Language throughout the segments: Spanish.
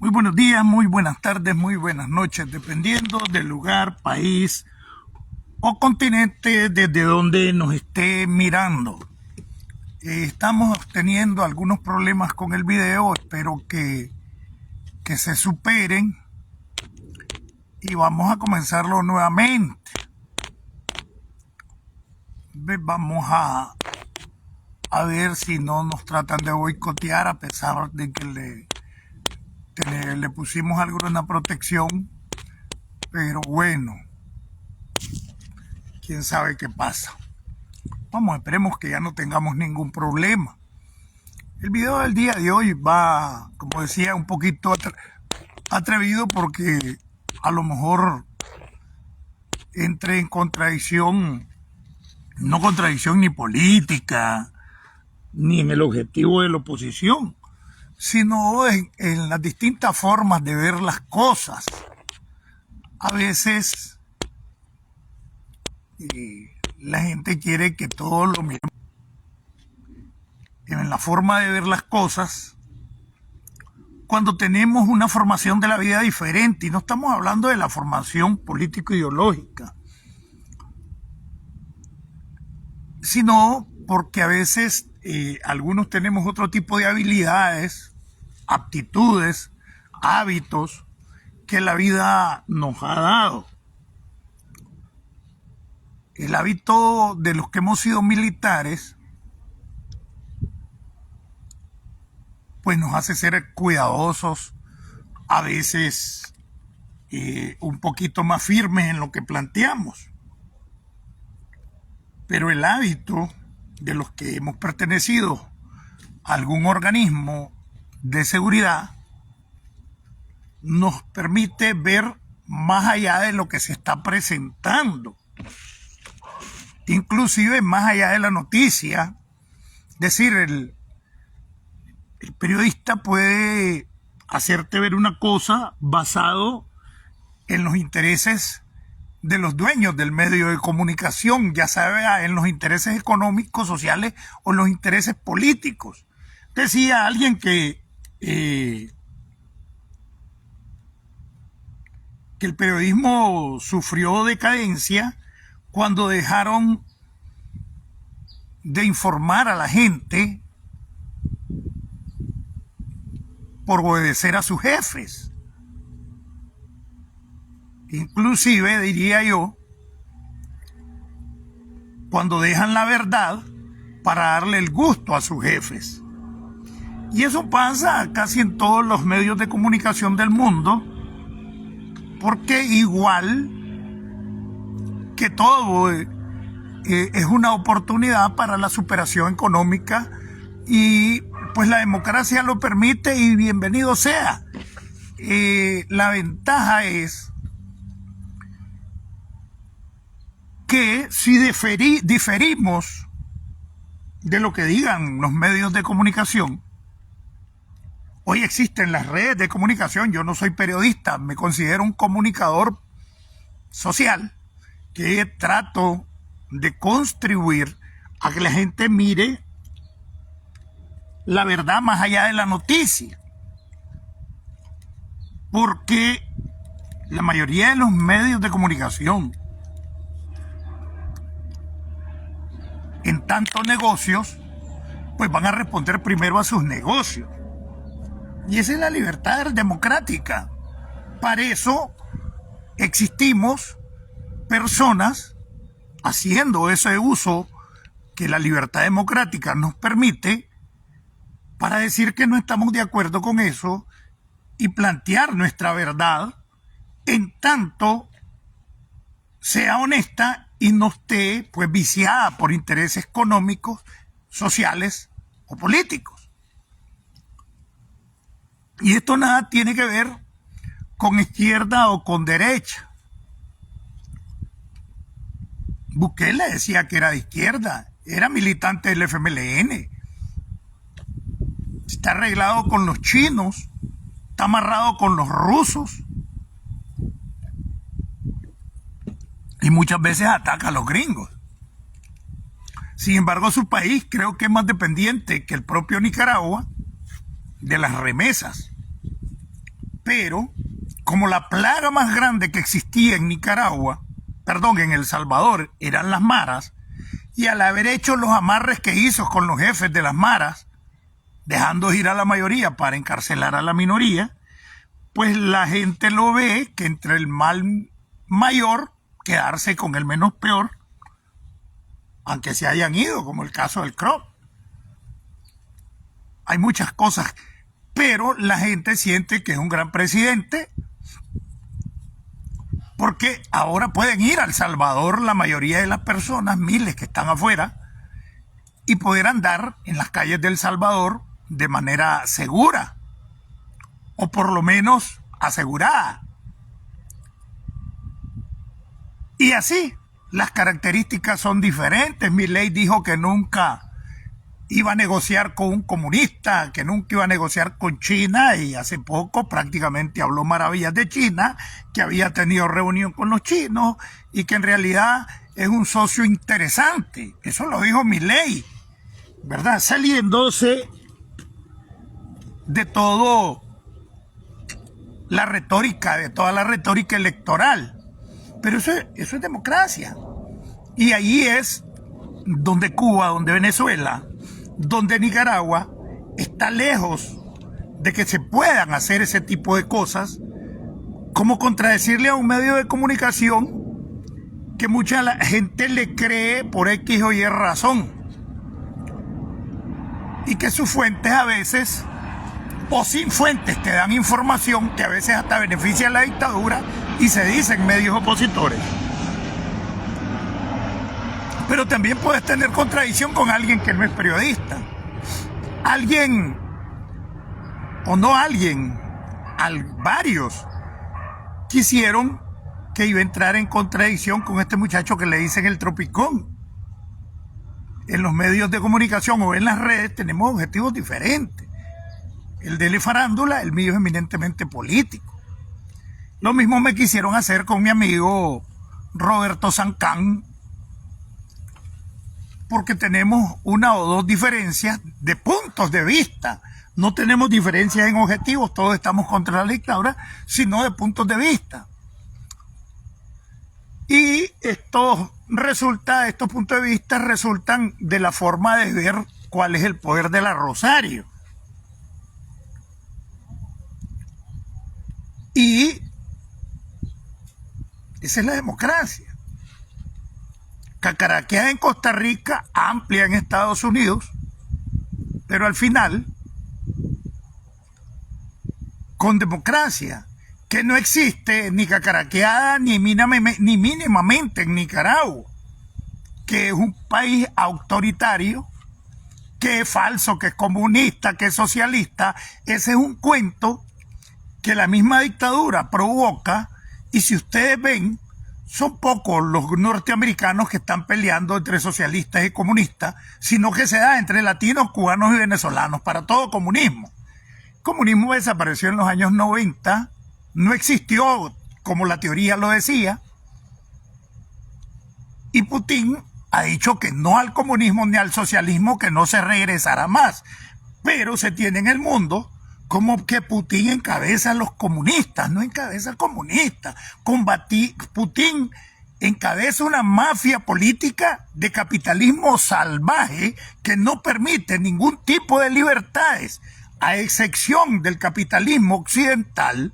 Muy buenos días, muy buenas tardes, muy buenas noches, dependiendo del lugar, país o continente desde donde nos esté mirando. Estamos teniendo algunos problemas con el video, espero que se superen y vamos a comenzarlo nuevamente. Vamos a ver si no nos tratan de boicotear a pesar de que le pusimos alguna protección, pero bueno, quién sabe qué pasa. Vamos, esperemos que ya no tengamos ningún problema. El video del día de hoy va, como decía, un poquito atrevido porque a lo mejor entre en contradicción, no contradicción ni política, ni en el objetivo de la oposición, sino en las distintas formas de ver las cosas. A veces la gente quiere que todo lo mismo en la forma de ver las cosas cuando tenemos una formación de la vida diferente, y no estamos hablando de la formación político-ideológica, sino porque a veces algunos tenemos otro tipo de habilidades, aptitudes, hábitos que la vida nos ha dado. El hábito de los que hemos sido militares pues nos hace ser cuidadosos, a veces un poquito más firmes en lo que planteamos. Pero el hábito de los que hemos pertenecido a algún organismo de seguridad nos permite ver más allá de lo que se está presentando, inclusive más allá de la noticia. Es decir, el periodista puede hacerte ver una cosa basado en los intereses de los dueños del medio de comunicación, ya sea en los intereses económicos, sociales o en los intereses políticos. Decía alguien que el periodismo sufrió decadencia cuando dejaron de informar a la gente por obedecer a sus jefes. Inclusive, diría yo, cuando dejan la verdad para darle el gusto a sus jefes. Y eso pasa casi en todos los medios de comunicación del mundo, porque igual que todo es una oportunidad para la superación económica y pues la democracia lo permite y bienvenido sea. La ventaja es que si diferimos de lo que digan los medios de comunicación, hoy existen las redes de comunicación. Yo no soy periodista, me considero un comunicador social que trato de contribuir a que la gente mire la verdad más allá de la noticia, porque la mayoría de los medios de comunicación, en tantos negocios, pues van a responder primero a sus negocios, y esa es la libertad democrática. Para eso existimos personas haciendo ese uso que la libertad democrática nos permite, para decir que no estamos de acuerdo con eso y plantear nuestra verdad en tanto sea honesta y no esté pues viciada por intereses económicos, sociales o políticos. Y esto nada tiene que ver con izquierda o con derecha. Bukele decía que era de izquierda, era militante del FMLN. Está arreglado con los chinos, está amarrado con los rusos y muchas veces ataca a los gringos. Sin embargo, su país creo que es más dependiente que el propio Nicaragua de las remesas. Pero como la plaga más grande que existía en Nicaragua, perdón, en El Salvador, eran las maras, y al haber hecho los amarres que hizo con los jefes de las maras, dejando ir a la mayoría para encarcelar a la minoría, pues la gente lo ve que entre el mal mayor, quedarse con el menos peor, aunque se hayan ido, como el caso del CROP. Hay muchas cosas, pero la gente siente que es un gran presidente, porque ahora pueden ir a El Salvador la mayoría de las personas, miles que están afuera, y poder andar en las calles de El Salvador de manera segura, o por lo menos asegurada. Y así, las características son diferentes. Milei dijo que nunca iba a negociar con un comunista, que nunca iba a negociar con China, y hace poco prácticamente habló maravillas de China, que había tenido reunión con los chinos y que en realidad es un socio interesante. Eso lo dijo Milei, ¿verdad? Saliéndose de todo la retórica, de toda la retórica electoral. Pero eso es democracia. Y ahí es donde Cuba, donde Venezuela, donde Nicaragua está lejos de que se puedan hacer ese tipo de cosas, como contradecirle a un medio de comunicación que mucha gente le cree por X o Y razón, y que sus fuentes a veces, o sin fuentes, te dan información que a veces hasta beneficia a la dictadura y se dicen medios opositores. Pero también puedes tener contradicción con alguien que no es periodista. Alguien, o no alguien, varios quisieron que iba a entrar en contradicción con este muchacho que le dicen el tropicón. En los medios de comunicación o en las redes tenemos objetivos diferentes. El de la farándula, el mío es eminentemente político. Lo mismo me quisieron hacer con mi amigo Roberto Sancán, porque tenemos una o dos diferencias de puntos de vista. No tenemos diferencias en objetivos, todos estamos contra la dictadura, sino de puntos de vista. Y estos puntos de vista resultan de la forma de ver cuál es el poder de la Rosario. Y esa es la democracia. Cacaraqueada en Costa Rica, amplia en Estados Unidos, pero al final, con democracia, que no existe ni cacaraqueada ni mínimamente en Nicaragua, que es un país autoritario, que es falso, que es comunista, que es socialista. Ese es un cuento que la misma dictadura provoca, y si ustedes ven, son pocos los norteamericanos que están peleando entre socialistas y comunistas, sino que se da entre latinos, cubanos y venezolanos, para todo comunismo. El comunismo desapareció en los años 90, no existió como la teoría lo decía, y Putin ha dicho que no al comunismo ni al socialismo, que no se regresará más, pero se tiene en el mundo como que Putin encabeza a los comunistas. No encabeza comunistas. Putin encabeza una mafia política de capitalismo salvaje que no permite ningún tipo de libertades, a excepción del capitalismo occidental,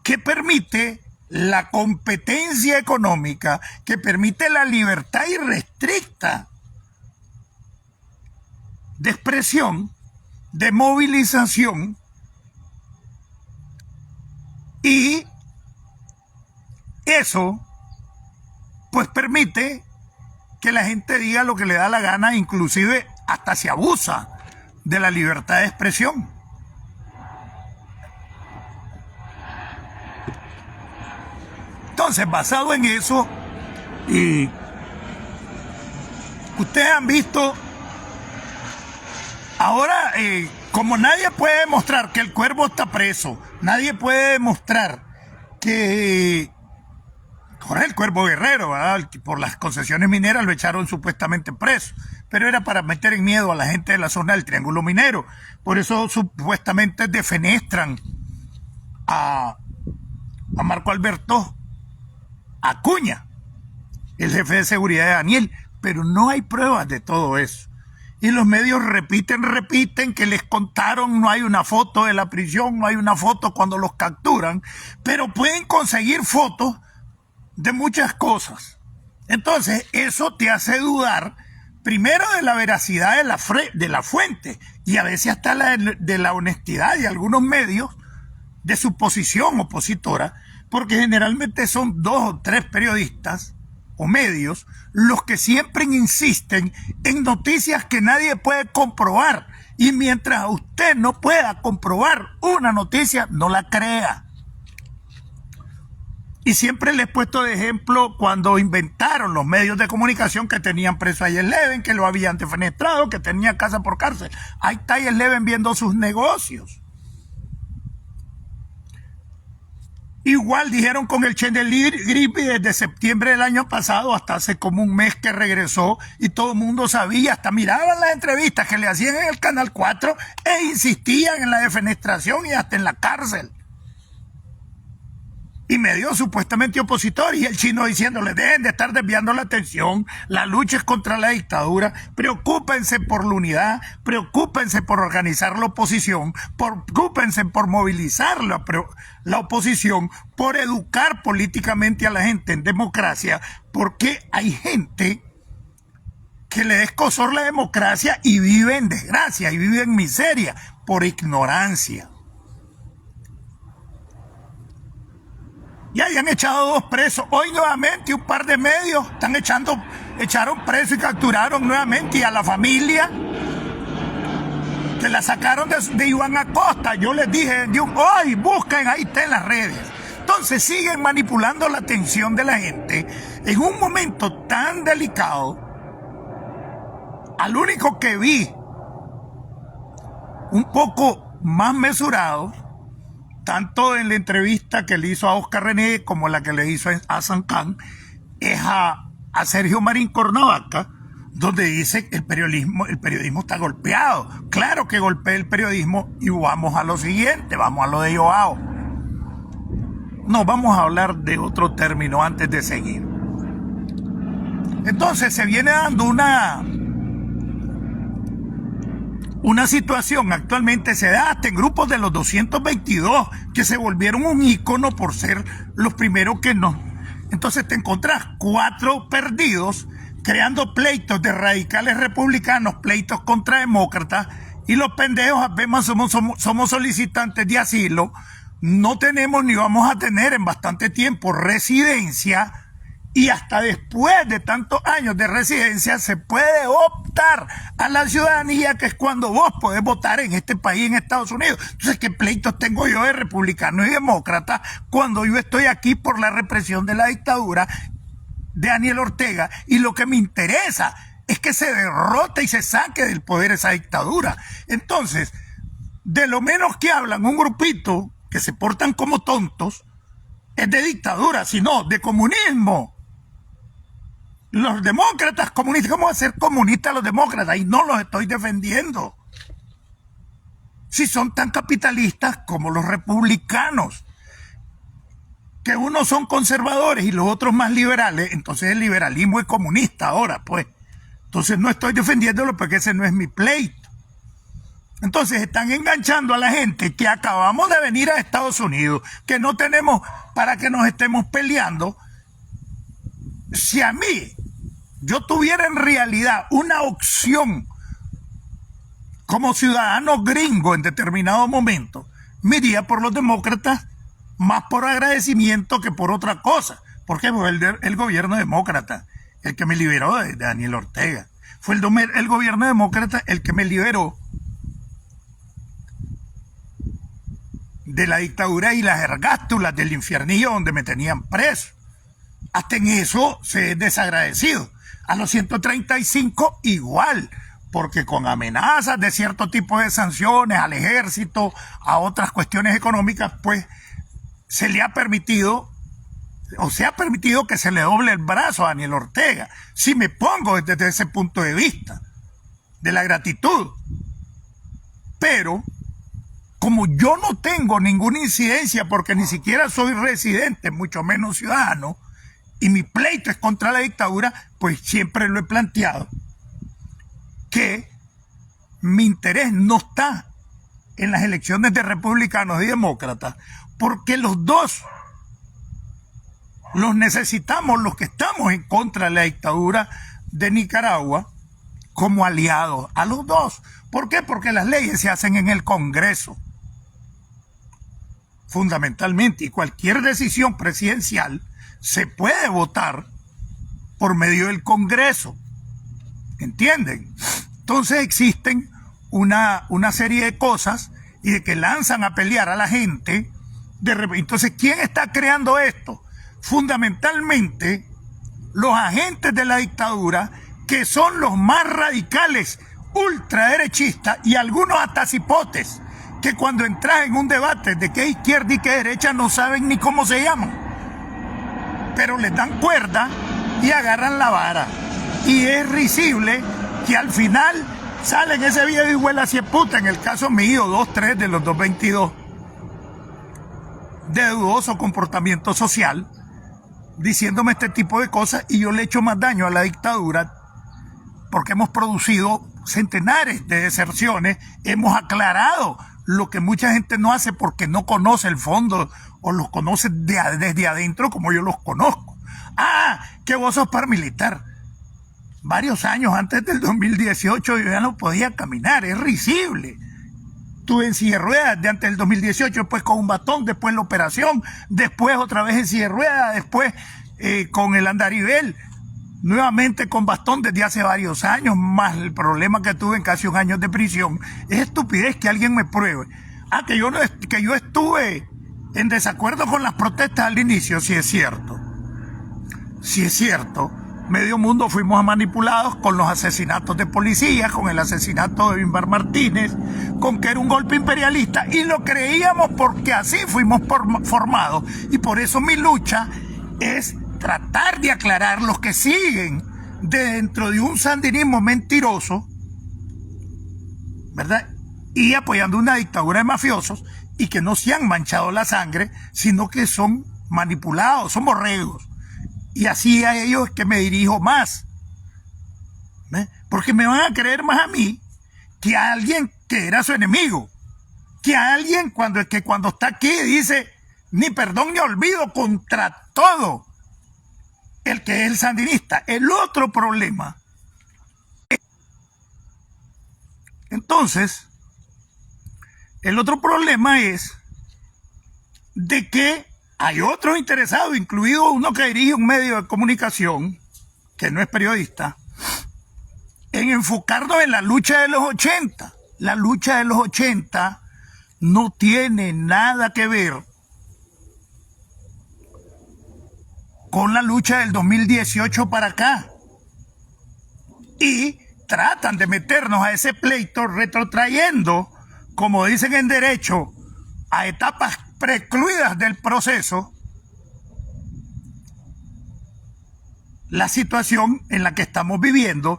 que permite la competencia económica, que permite la libertad irrestricta de expresión, de movilización, y eso pues permite que la gente diga lo que le da la gana, inclusive hasta se abusa de la libertad de expresión. Entonces, basado en eso, y ustedes han visto, ahora, como nadie puede demostrar que el Cuervo está preso, nadie puede demostrar que Jorge el Cuervo Guerrero, ¿verdad?, por las concesiones mineras lo echaron supuestamente preso, pero era para meter en miedo a la gente de la zona del Triángulo Minero. Por eso supuestamente defenestran a Marco Alberto Acuña, el jefe de seguridad de Daniel, pero no hay pruebas de todo eso. Y los medios repiten que les contaron, no hay una foto de la prisión, no hay una foto cuando los capturan, pero pueden conseguir fotos de muchas cosas. Entonces, eso te hace dudar, primero, de la veracidad de la fuente, y a veces hasta de la honestidad de algunos medios, de su posición opositora, porque generalmente son 2 o 3 periodistas o medios los que siempre insisten en noticias que nadie puede comprobar, y mientras usted no pueda comprobar una noticia, no la crea. Y siempre les he puesto de ejemplo cuando inventaron los medios de comunicación que tenían preso a Yesleven, que lo habían defenestrado, que tenía casa por cárcel. Ahí está Yesleven viendo sus negocios. Igual dijeron con el Chendelir Gripe desde septiembre del año pasado hasta hace como un mes que regresó, y todo el mundo sabía, hasta miraban las entrevistas que le hacían en el Canal 4 e insistían en la defenestración y hasta en la cárcel. Y medios supuestamente opositores, y el chino diciéndole: dejen de estar desviando la atención, la lucha es contra la dictadura, preocúpense por la unidad, preocúpense por organizar la oposición, preocúpense por movilizar la oposición, por educar políticamente a la gente en democracia, porque hay gente que le da escozor la democracia y vive en desgracia, y vive en miseria, por ignorancia. Ya hayan echado 2 presos. Hoy nuevamente un par de medios echaron preso y capturaron nuevamente, y a la familia que la sacaron de Iván Acosta. Yo les dije, hoy busquen, ahí está en las redes. Entonces siguen manipulando la atención de la gente en un momento tan delicado. Al único que vi un poco más mesurado, tanto en la entrevista que le hizo a Oscar René como la que le hizo a Sankán, es a Sergio Marín Cornavaca, donde dice que el periodismo está golpeado. Claro que golpea el periodismo, y vamos a lo siguiente, vamos a lo de Joao. No, vamos a hablar de otro término antes de seguir. Entonces se viene dando una situación, actualmente se da hasta en grupos de los 222, que se volvieron un ícono por ser los primeros que no. Entonces te encontrás 4 perdidos creando pleitos de radicales republicanos, pleitos contra demócratas, y los pendejos apenas somos solicitantes de asilo, no tenemos ni vamos a tener en bastante tiempo residencia, y hasta después de tantos años de residencia se puede optar a la ciudadanía, que es cuando vos podés votar en este país, en Estados Unidos. Entonces, ¿qué pleitos tengo yo de republicanos y demócratas cuando yo estoy aquí por la represión de la dictadura de Daniel Ortega? Y lo que me interesa es que se derrote y se saque del poder esa dictadura. Entonces, de lo menos que hablan un grupito que se portan como tontos es de dictadura, sino de comunismo. Los demócratas comunistas, ¿cómo van a ser comunistas los demócratas? Y no los estoy defendiendo. Si son tan capitalistas como los republicanos, que unos son conservadores y los otros más liberales, entonces el liberalismo es comunista ahora, pues. Entonces no estoy defendiéndolo porque ese no es mi pleito. Entonces están enganchando a la gente que acabamos de venir a Estados Unidos, que no tenemos para que nos estemos peleando. Si a mí, yo tuviera en realidad una opción como ciudadano gringo en determinado momento, me iría por los demócratas, más por agradecimiento que por otra cosa, porque fue el gobierno demócrata el que me liberó de Daniel Ortega. Fue el gobierno demócrata el que me liberó de la dictadura y las ergástulas del infiernillo donde me tenían preso. Hasta en eso se es desagradecido. A los 135 igual, porque con amenazas de cierto tipo de sanciones al ejército, a otras cuestiones económicas, pues se le ha permitido, o se ha permitido que se le doble el brazo a Daniel Ortega. Si me pongo desde ese punto de vista, de la gratitud. Pero como como yo no tengo ninguna incidencia porque ni siquiera soy residente, mucho menos ciudadano, y mi pleito es contra la dictadura, pues siempre lo he planteado, que mi interés no está en las elecciones de republicanos y demócratas, porque los dos los necesitamos, los que estamos en contra de la dictadura de Nicaragua, como aliados a los dos. ¿Por qué? Porque las leyes se hacen en el Congreso, fundamentalmente, y cualquier decisión presidencial se puede votar por medio del Congreso. ¿Entienden? Entonces existen una serie de cosas y de que lanzan a pelear a la gente. Entonces, ¿quién está creando esto? Fundamentalmente, los agentes de la dictadura, que son los más radicales, ultraderechistas y algunos hasta cipotes, que cuando entras en un debate de qué izquierda y qué derecha no saben ni cómo se llaman, pero les dan cuerda y agarran la vara. Y es risible que al final salen ese viejo y huele hacia puta, en el caso mío, 2-3 de los 222, de dudoso comportamiento social, diciéndome este tipo de cosas, y yo le echo más daño a la dictadura porque hemos producido centenares de deserciones, hemos aclarado lo que mucha gente no hace porque no conoce el fondo o los conoce desde adentro como yo los conozco. Ah, que vos sos paramilitar. Varios años antes del 2018 yo ya no podía caminar, es risible. Estuve en silla de ruedas de antes del 2018, después con un bastón, después la operación, después otra vez en silla de ruedas, después con el andarivel, nuevamente con bastón desde hace varios años, más el problema que tuve en casi un año de prisión. Es estupidez que alguien me pruebe. Ah, que yo estuve en desacuerdo con las protestas al inicio, sí es cierto. Sí es cierto. Medio mundo fuimos manipulados con los asesinatos de policías, con el asesinato de Bimbar Martínez, con que era un golpe imperialista, y lo creíamos porque así fuimos formados. Y por eso mi lucha es tratar de aclarar los que siguen dentro de un sandinismo mentiroso, ¿verdad? Y apoyando una dictadura de mafiosos, y que no se han manchado la sangre, sino que son manipulados, son borregos. Y así a ellos es que me dirijo más. ¿Ve? Porque me van a creer más a mí que a alguien que era su enemigo. Que a alguien que cuando está aquí dice ni perdón ni olvido contra todo el que es el sandinista. El otro problema. Entonces, el otro problema es de que hay otros interesados, incluido uno que dirige un medio de comunicación, que no es periodista, en enfocarnos en la lucha de los 80. La lucha de los 80 no tiene nada que ver con la lucha del 2018 para acá. Y tratan de meternos a ese pleito retrotrayendo, como dicen en derecho, a etapas precluidas del proceso, la situación en la que estamos viviendo,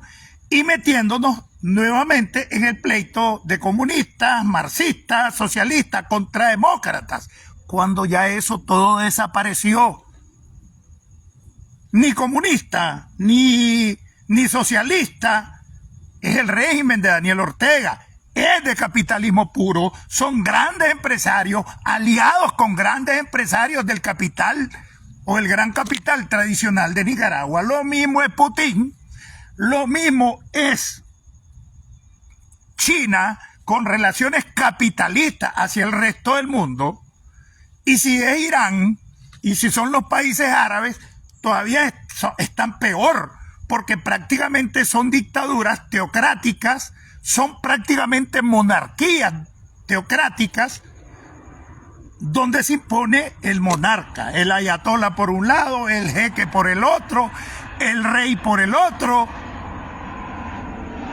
y metiéndonos nuevamente en el pleito de comunistas, marxistas, socialistas contra demócratas, cuando ya eso todo desapareció. Ni comunista, ni socialista es el régimen de Daniel Ortega. Es de capitalismo puro, son grandes empresarios, aliados con grandes empresarios del capital o el gran capital tradicional de Nicaragua. Lo mismo es Putin, lo mismo es China con relaciones capitalistas hacia el resto del mundo, y si es Irán y si son los países árabes, todavía están peor, porque prácticamente son dictaduras teocráticas, son prácticamente monarquías teocráticas, donde se impone el monarca, el ayatolá por un lado, el jeque por el otro, el rey por el otro.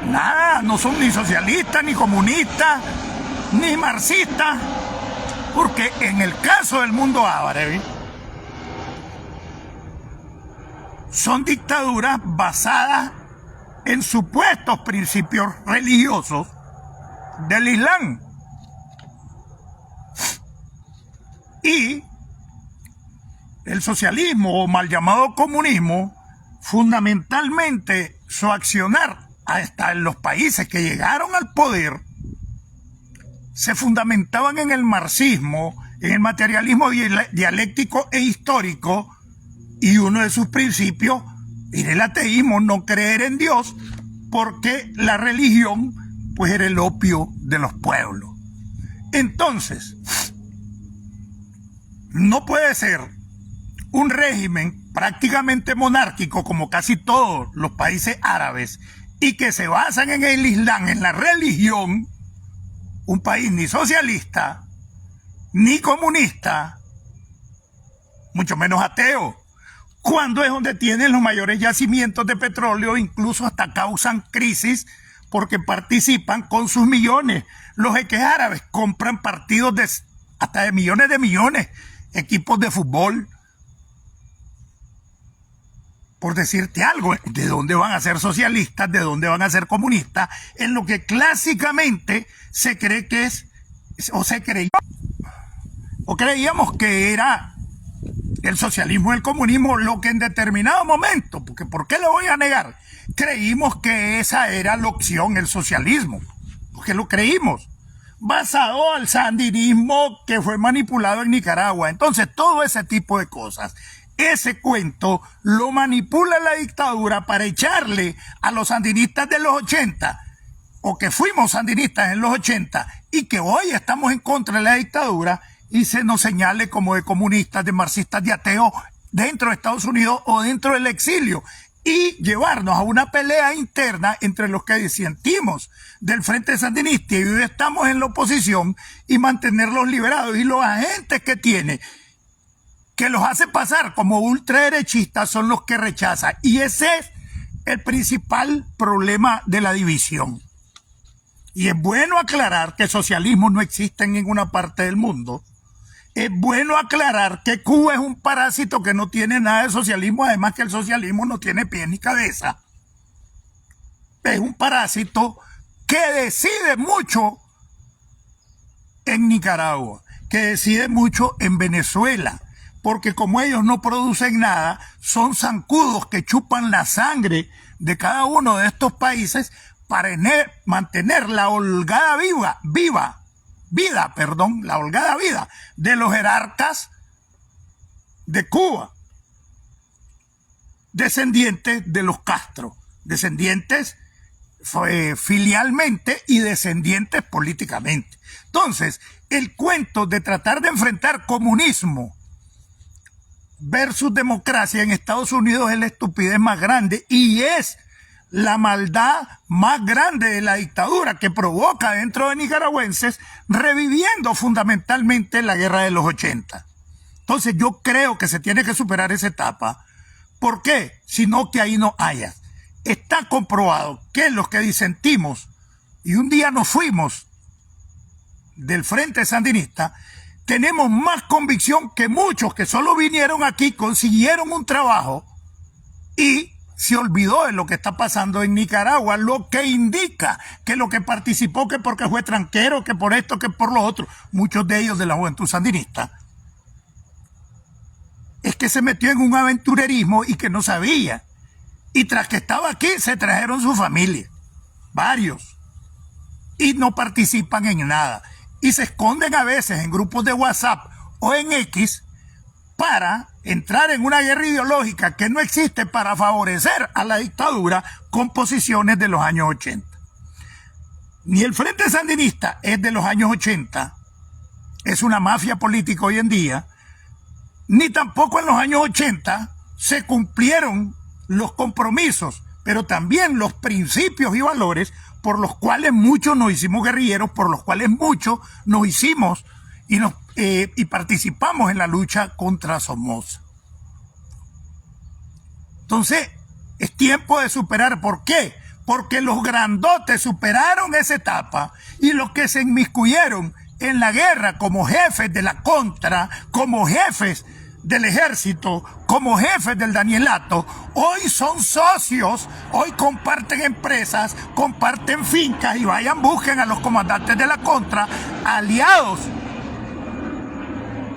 Nada, no son ni socialistas, ni comunistas, ni marxistas, porque en el caso del mundo árabe, son dictaduras basadas en supuestos principios religiosos del Islam. Y el socialismo, o mal llamado comunismo, fundamentalmente su accionar hasta en los países que llegaron al poder se fundamentaban en el marxismo, en el materialismo dialéctico e histórico, y uno de sus principios era el ateísmo, no creer en Dios, porque la religión pues era el opio de los pueblos. Entonces, no puede ser un régimen prácticamente monárquico como casi todos los países árabes y que se basan en el Islam, en la religión, un país ni socialista, ni comunista, mucho menos ateo, cuando es donde tienen los mayores yacimientos de petróleo, incluso hasta causan crisis porque participan con sus millones. Los jeques árabes compran partidos hasta de millones, equipos de fútbol. Por decirte algo, ¿de dónde van a ser socialistas? ¿De dónde van a ser comunistas? En lo que clásicamente se cree que es, o creíamos que era el socialismo y el comunismo, lo que en determinado momento, porque ¿por qué lo voy a negar? Creímos que esa era la opción, el socialismo, porque lo creímos, basado al sandinismo que fue manipulado en Nicaragua. Entonces, todo ese tipo de cosas, ese cuento lo manipula la dictadura para echarle a los sandinistas de los 80, o que fuimos sandinistas en los 80, y que hoy estamos en contra de la dictadura, y se nos señale como de comunistas, de marxistas, de ateos dentro de Estados Unidos o dentro del exilio, y llevarnos a una pelea interna entre los que disentimos del Frente Sandinista y hoy estamos en la oposición, y mantenerlos liberados. Y los agentes que tiene, que los hace pasar como ultraderechistas, son los que rechazan. Y ese es el principal problema de la división. Y es bueno aclarar que el socialismo no existe en ninguna parte del mundo. Es bueno aclarar que Cuba es un parásito que no tiene nada de socialismo, además que el socialismo no tiene pie ni cabeza. Es un parásito que decide mucho en Nicaragua, que decide mucho en Venezuela, porque como ellos no producen nada, son zancudos que chupan la sangre de cada uno de estos países para mantener la holgada vida de los jerarcas de Cuba, descendientes de los Castro, descendientes filialmente y descendientes políticamente. Entonces, el cuento de tratar de enfrentar comunismo versus democracia en Estados Unidos es la estupidez más grande y es la maldad más grande de la dictadura que provoca dentro de nicaragüenses, reviviendo fundamentalmente la guerra de los 80. Entonces yo creo que se tiene que superar esa etapa. ¿Por qué? Sino que ahí no haya. Está comprobado que los que disentimos y un día nos fuimos del Frente Sandinista, tenemos más convicción que muchos que solo vinieron aquí, consiguieron un trabajo y se olvidó de lo que está pasando en Nicaragua, lo que indica que lo que participó, que porque fue tranquero, que por esto, que por lo otro, muchos de ellos de la juventud sandinista, es que se metió en un aventurerismo y que no sabía. Y tras que estaba aquí, se trajeron su familia, varios, y no participan en nada. Y se esconden a veces en grupos de WhatsApp o en X para entrar en una guerra ideológica que no existe para favorecer a la dictadura con posiciones de los años 80. Ni el Frente Sandinista es de los años 80, es una mafia política hoy en día, ni tampoco en los años 80 se cumplieron los compromisos, pero también los principios y valores por los cuales muchos nos hicimos guerrilleros, por los cuales muchos nos hicimos y participamos en la lucha contra Somoza. Entonces, es tiempo de superar. ¿Por qué? Porque los grandotes superaron esa etapa y los que se inmiscuyeron en la guerra como jefes de la contra, como jefes del ejército, como jefes del Danielato, hoy son socios, hoy comparten empresas, comparten fincas y vayan, busquen a los comandantes de la contra, aliados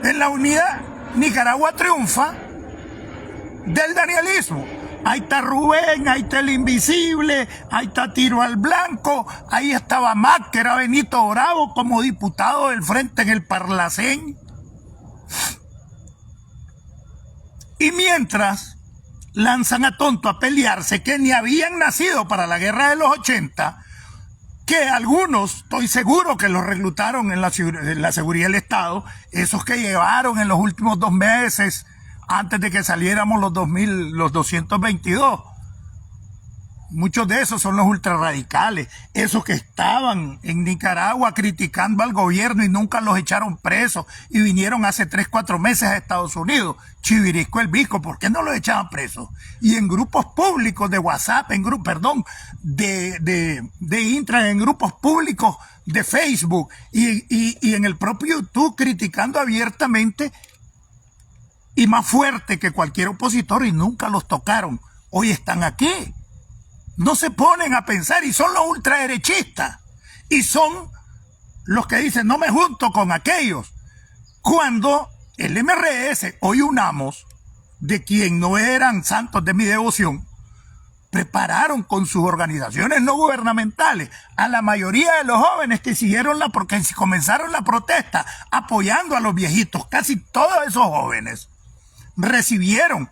En la unidad, Nicaragua triunfa del danielismo. Ahí está Rubén, ahí está el invisible, ahí está Tiro al Blanco, ahí estaba Mac, que era Benito Bravo, como diputado del Frente en el Parlacén. Y mientras lanzan a tonto a pelearse, que ni habían nacido para la guerra de los 80, que algunos, estoy seguro que los reclutaron en la seguridad del Estado, esos que llevaron en los últimos 2 meses, antes de que saliéramos los 222. Muchos de esos son los ultrarradicales, esos que estaban en Nicaragua criticando al gobierno y nunca los echaron presos y vinieron hace 3, 4 meses a Estados Unidos. Chivirisco el Visco, ¿por qué no los echaban presos? Y en grupos públicos de WhatsApp, en de Intra, en grupos públicos de Facebook y en el propio YouTube criticando abiertamente y más fuerte que cualquier opositor, y nunca los tocaron. Hoy están aquí. No se ponen a pensar, y son los ultraderechistas, y son los que dicen no me junto con aquellos, cuando el MRS, hoy UNAMOS, de quien no eran santos de mi devoción, prepararon con sus organizaciones no gubernamentales a la mayoría de los jóvenes que siguieron porque comenzaron la protesta apoyando a los viejitos. Casi todos esos jóvenes recibieron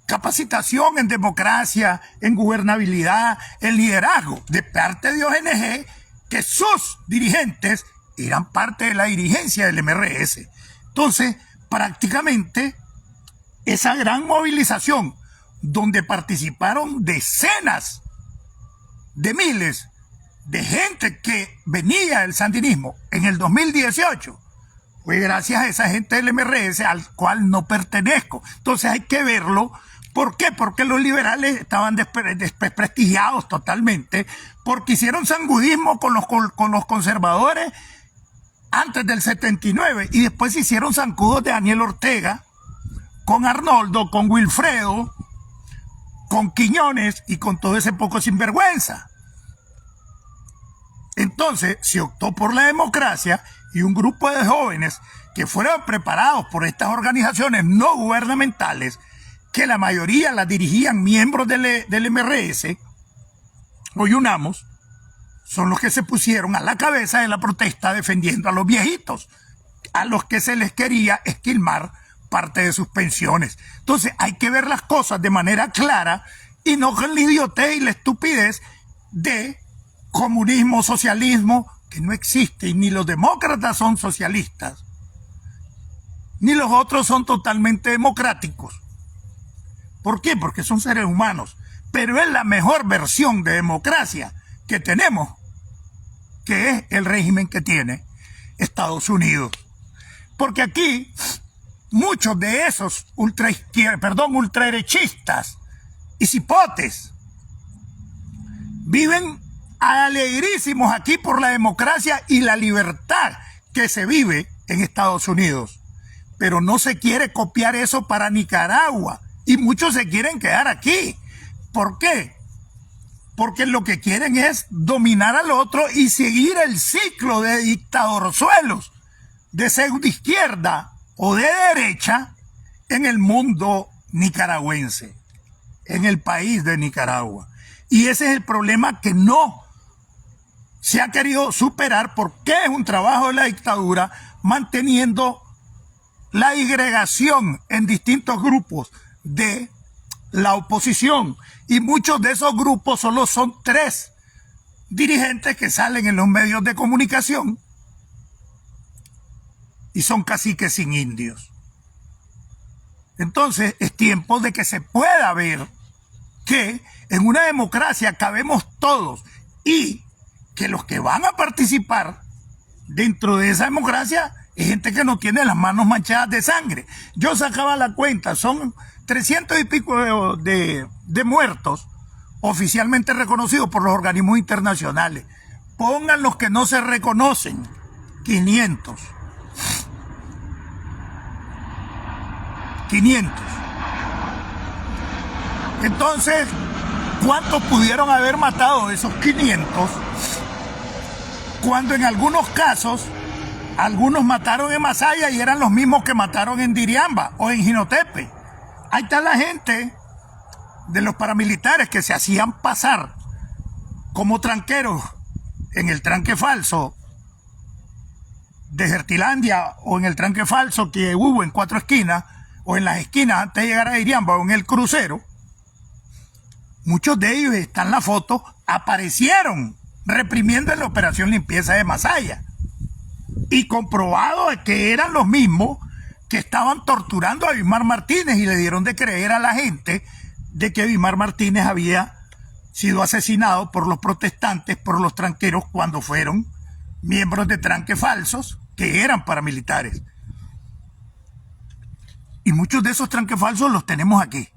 capacitación en democracia, en gobernabilidad, en liderazgo de parte de ONG, que sus dirigentes eran parte de la dirigencia del MRS. Entonces, prácticamente, esa gran movilización, donde participaron decenas de miles de gente que venía del sandinismo en el 2018, fue gracias a esa gente del MRS al cual no pertenezco. Entonces hay que verlo. ¿Por qué? Porque los liberales estaban desprestigiados totalmente, porque hicieron sangudismo con los conservadores antes del 79 y después hicieron zancudos de Daniel Ortega con Arnoldo, con Wilfredo, con Quiñones y con todo ese poco sinvergüenza. Entonces se optó por la democracia y un grupo de jóvenes que fueron preparados por estas organizaciones no gubernamentales, que la mayoría las dirigían miembros del MRS, hoy UNAMOS, son los que se pusieron a la cabeza de la protesta defendiendo a los viejitos, a los que se les quería esquilmar parte de sus pensiones. Entonces hay que ver las cosas de manera clara y no con la idiotez y la estupidez de comunismo, socialismo, que no existe, y ni los demócratas son socialistas, ni los otros son totalmente democráticos. ¿Por qué? Porque son seres humanos, pero es la mejor versión de democracia que tenemos, que es el régimen que tiene Estados Unidos. Porque aquí muchos de esos ultraderechistas y cipotes viven alegrísimos aquí por la democracia y la libertad que se vive en Estados Unidos. Pero no se quiere copiar eso para Nicaragua y muchos se quieren quedar aquí. ¿Por qué? Porque lo que quieren es dominar al otro y seguir el ciclo de dictadorzuelos de pseudo izquierda o de derecha en el mundo nicaragüense, en el país de Nicaragua. Y ese es el problema que no se ha querido superar, porque es un trabajo de la dictadura manteniendo la disgregación en distintos grupos de la oposición. Y muchos de esos grupos solo son 3 dirigentes que salen en los medios de comunicación y son caciques sin indios. Entonces es tiempo de que se pueda ver que en una democracia cabemos todos y que los que van a participar dentro de esa democracia es gente que no tiene las manos manchadas de sangre. Yo sacaba la cuenta, son 300 y pico de muertos oficialmente reconocidos por los organismos internacionales. Pongan los que no se reconocen, 500. Entonces, ¿cuántos pudieron haber matado de esos 500? Cuando en algunos casos Algunos mataron en Masaya y eran los mismos que mataron en Diriamba o en Jinotepe. Ahí está la gente de los paramilitares que se hacían pasar como tranqueros en el tranque falso de Gertilandia o en el tranque falso que hubo en Cuatro Esquinas o en las esquinas antes de llegar a Diriamba o en el crucero. Muchos de ellos están en la foto, aparecieron reprimiendo en la operación limpieza de Masaya y comprobado que eran los mismos que estaban torturando a Bismarck Martínez y le dieron de creer a la gente de que Bismarck Martínez había sido asesinado por los protestantes, por los tranqueros, cuando fueron miembros de tranques falsos que eran paramilitares. Y muchos de esos tranques falsos los tenemos aquí.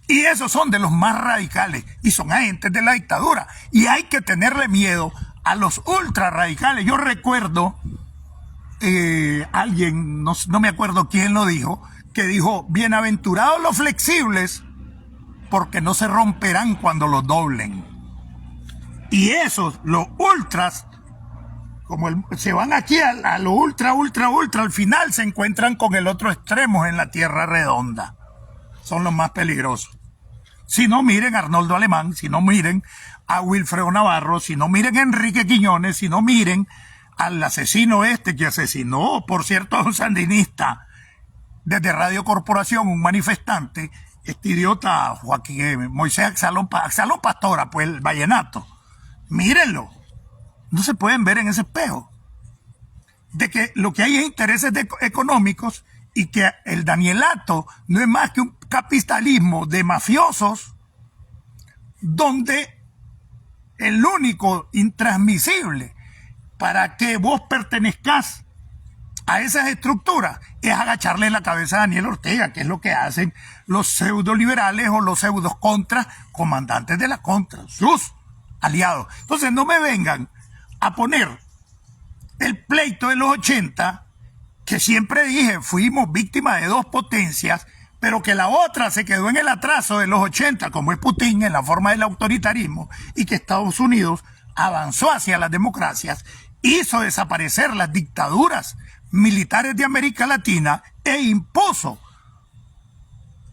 Y esos son de los más radicales y son agentes de la dictadura. Y hay que tenerle miedo a los ultra radicales. Yo recuerdo alguien, no me acuerdo quién lo dijo, que dijo: bienaventurados los flexibles, porque no se romperán cuando los doblen. Y esos, los ultras, como se van aquí a lo ultra, al final se encuentran con el otro extremo en la tierra redonda. Son los más peligrosos. Si no, miren a Arnoldo Alemán, si no, miren a Wilfredo Navarro, si no, miren a Enrique Quiñones, si no, miren al asesino que asesinó, por cierto, a un sandinista desde Radio Corporación, un manifestante, este idiota Moisés Axalón Pastora, pues el vallenato. Mírenlo. No se pueden ver en ese espejo. De que lo que hay es intereses económicos y que el Danielato no es más que un capitalismo de mafiosos donde el único intransmisible para que vos pertenezcas a esas estructuras es agacharle la cabeza a Daniel Ortega, que es lo que hacen los pseudoliberales o los pseudos contras, comandantes de la contra, sus aliados. Entonces no me vengan a poner el pleito de los 80, que siempre dije fuimos víctimas de dos potencias, pero que la otra se quedó en el atraso de los 80, como es Putin, en la forma del autoritarismo, y que Estados Unidos avanzó hacia las democracias, hizo desaparecer las dictaduras militares de América Latina e impuso,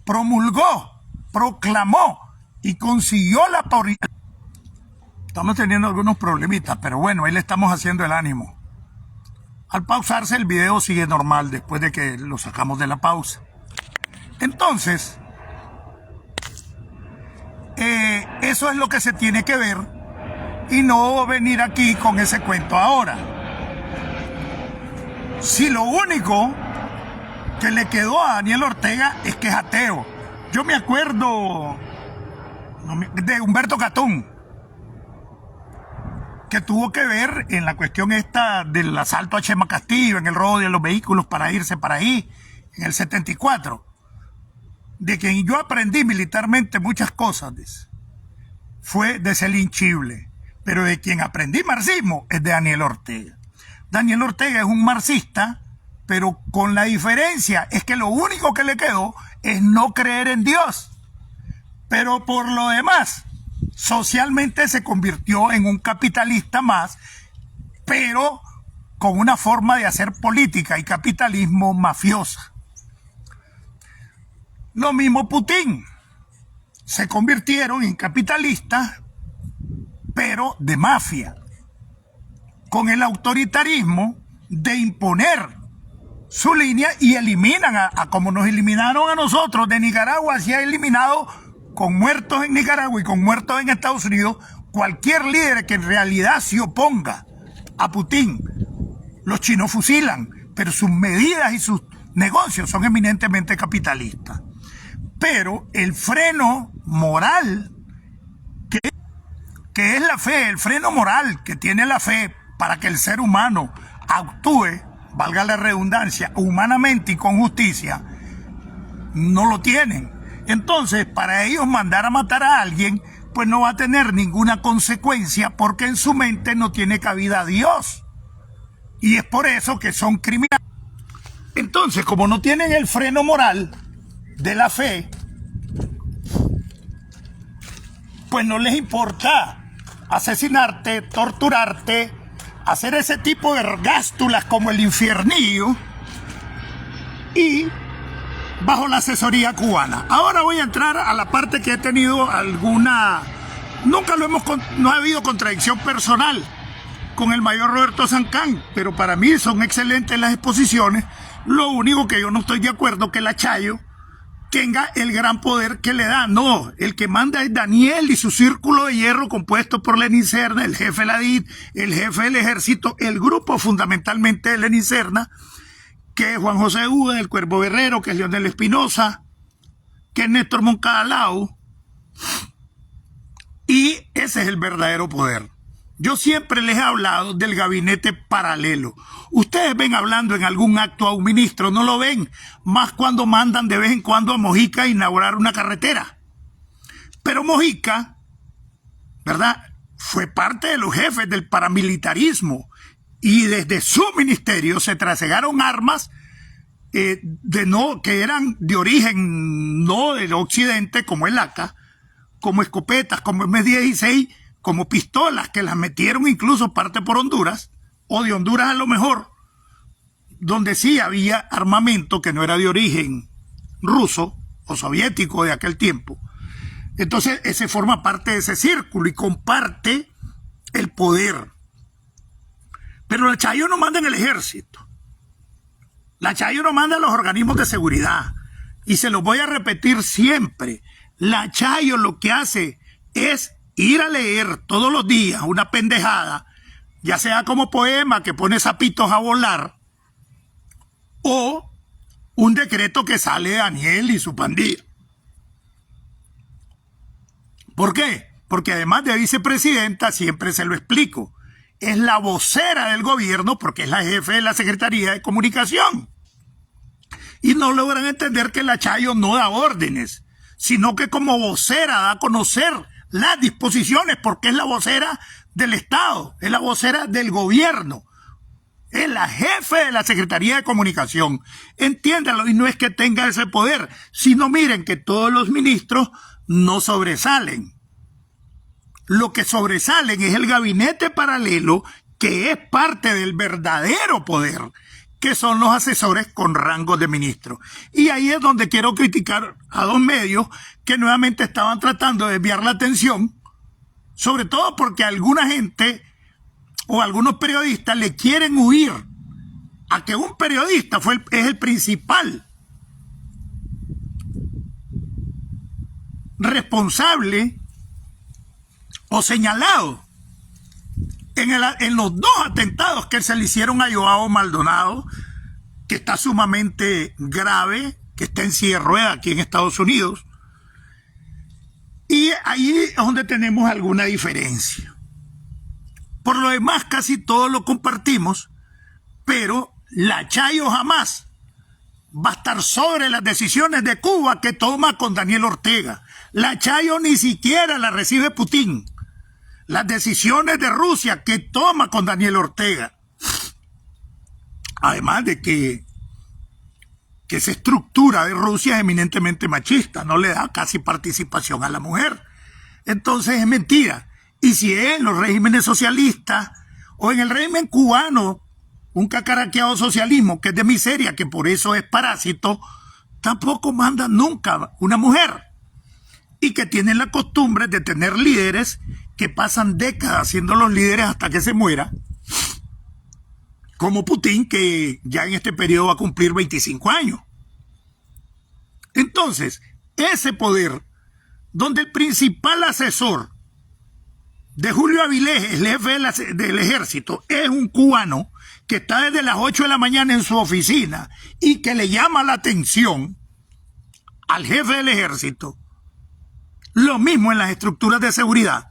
promulgó, proclamó y consiguió la paridad. Estamos teniendo algunos problemitas, pero bueno, ahí le estamos haciendo el ánimo. Al pausarse el video sigue normal después de que lo sacamos de la pausa. Entonces, eso es lo que se tiene que ver y no venir aquí con ese cuento ahora. Si lo único que le quedó a Daniel Ortega es que es ateo. Yo me acuerdo de Humberto Catún, que tuvo que ver en la cuestión esta del asalto a Chema Castillo, en el robo de los vehículos para irse para ahí, en el 74. De quien yo aprendí militarmente muchas cosas, fue de Celín Chible, pero de quien aprendí marxismo es de Daniel Ortega. Daniel Ortega es un marxista, pero con la diferencia es que lo único que le quedó es no creer en Dios. Pero por lo demás, socialmente se convirtió en un capitalista más, pero con una forma de hacer política y capitalismo mafiosa. Lo mismo Putin. Se convirtieron en capitalistas, pero de mafia, con el autoritarismo de imponer su línea y eliminan a como nos eliminaron a nosotros de Nicaragua. Se ha eliminado con muertos en Nicaragua y con muertos en Estados Unidos cualquier líder que en realidad se oponga a Putin. Los chinos fusilan, pero sus medidas y sus negocios son eminentemente capitalistas. Pero el freno moral, que es la fe, el freno moral que tiene la fe para que el ser humano actúe, valga la redundancia, humanamente y con justicia, no lo tienen. Entonces, para ellos mandar a matar a alguien, pues no va a tener ninguna consecuencia porque en su mente no tiene cabida Dios. Y es por eso que son criminales. Entonces, como no tienen el freno moral de la fe, pues no les importa asesinarte, torturarte, hacer ese tipo de gástulas como el infiernillo y bajo la asesoría cubana. Ahora voy a entrar a la parte que he tenido alguna... no ha habido contradicción personal con el mayor Roberto Sancán, pero para mí son excelentes las exposiciones. Lo único que yo no estoy de acuerdo es que la Chayo tenga el gran poder que le da. No, el que manda es Daniel y su círculo de hierro compuesto por Lenin Serna, el jefe de la DIT, el jefe del ejército, el grupo fundamentalmente de Lenin Serna, que es Juan José Uda, el Cuervo Guerrero, que es Leonel Espinosa, que es Néstor Moncada Lao, y ese es el verdadero poder. Yo siempre les he hablado del gabinete paralelo. Ustedes ven hablando en algún acto a un ministro, no lo ven, más cuando mandan de vez en cuando a Mojica a inaugurar una carretera. Pero Mojica, ¿verdad?, fue parte de los jefes del paramilitarismo y desde su ministerio se trasegaron armas que eran de origen no del occidente, como el AK, como escopetas, como M16, como pistolas que las metieron incluso parte por Honduras, o de Honduras a lo mejor, donde sí había armamento que no era de origen ruso o soviético de aquel tiempo. Entonces ese forma parte de ese círculo y comparte el poder. Pero la Chayo no manda en el ejército. La Chayo no manda en los organismos de seguridad. Y se los voy a repetir siempre. La Chayo lo que hace es ir a leer todos los días una pendejada, ya sea como poema que pone sapitos a volar, o un decreto que sale de Daniel y su pandilla. ¿Por qué? Porque además de vicepresidenta, siempre se lo explico, es la vocera del gobierno porque es la jefe de la Secretaría de Comunicación. Y no logran entender que la Chayo no da órdenes, sino que como vocera da a conocer las disposiciones, porque es la vocera del Estado, es la vocera del gobierno, es la jefe de la Secretaría de Comunicación. Entiéndanlo, y no es que tenga ese poder, sino miren que todos los ministros no sobresalen. Lo que sobresalen es el gabinete paralelo, que es parte del verdadero poder, que son los asesores con rango de ministro. Y ahí es donde quiero criticar a dos medios que nuevamente estaban tratando de desviar la atención, sobre todo porque alguna gente o algunos periodistas le quieren huir a que un periodista es el principal responsable o señalado en los dos atentados que se le hicieron a Joao Maldonado, que está sumamente grave, que está en silla de ruedas aquí en Estados Unidos. Y ahí es donde tenemos alguna diferencia. Por lo demás, casi todo lo compartimos, pero la Chayo jamás va a estar sobre las decisiones de Cuba que toma con Daniel Ortega. La Chayo ni siquiera la recibe Putin. Las decisiones de Rusia que toma con Daniel Ortega. Además de que esa estructura de Rusia es eminentemente machista, no le da casi participación a la mujer. Entonces es mentira. Y si es en los regímenes socialistas o en el régimen cubano, un cacaraqueado socialismo que es de miseria, que por eso es parásito, tampoco manda nunca una mujer. Y que tienen la costumbre de tener líderes que pasan décadas siendo los líderes hasta que se muera, como Putin, que ya en este periodo va a cumplir 25 años. Entonces, ese poder, donde el principal asesor de Julio Avilés, el jefe del ejército, es un cubano que está desde las 8 de la mañana en su oficina y que le llama la atención al jefe del ejército. Lo mismo en las estructuras de seguridad,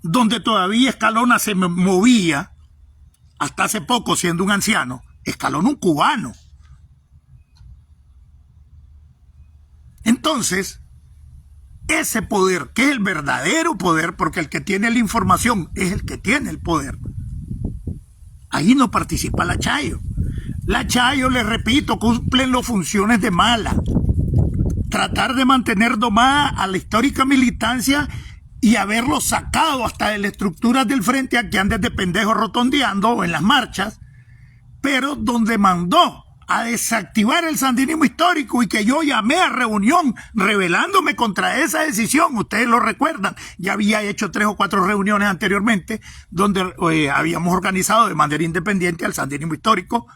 donde todavía Escalona se movía, hasta hace poco siendo un anciano, Escalona un cubano. Entonces, ese poder, que es el verdadero poder, porque el que tiene la información es el que tiene el poder, ahí no participa la Chayo. La Chayo, les repito, cumplen las funciones de mala. Tratar de mantener domada a la histórica militancia y haberlo sacado hasta de las estructuras del frente a que andes de pendejos rotondeando o en las marchas, pero donde mandó a desactivar el sandinismo histórico y que yo llamé a reunión rebelándome contra esa decisión. Ustedes lo recuerdan, ya había hecho 3 o 4 reuniones anteriormente donde habíamos organizado de manera independiente al sandinismo histórico,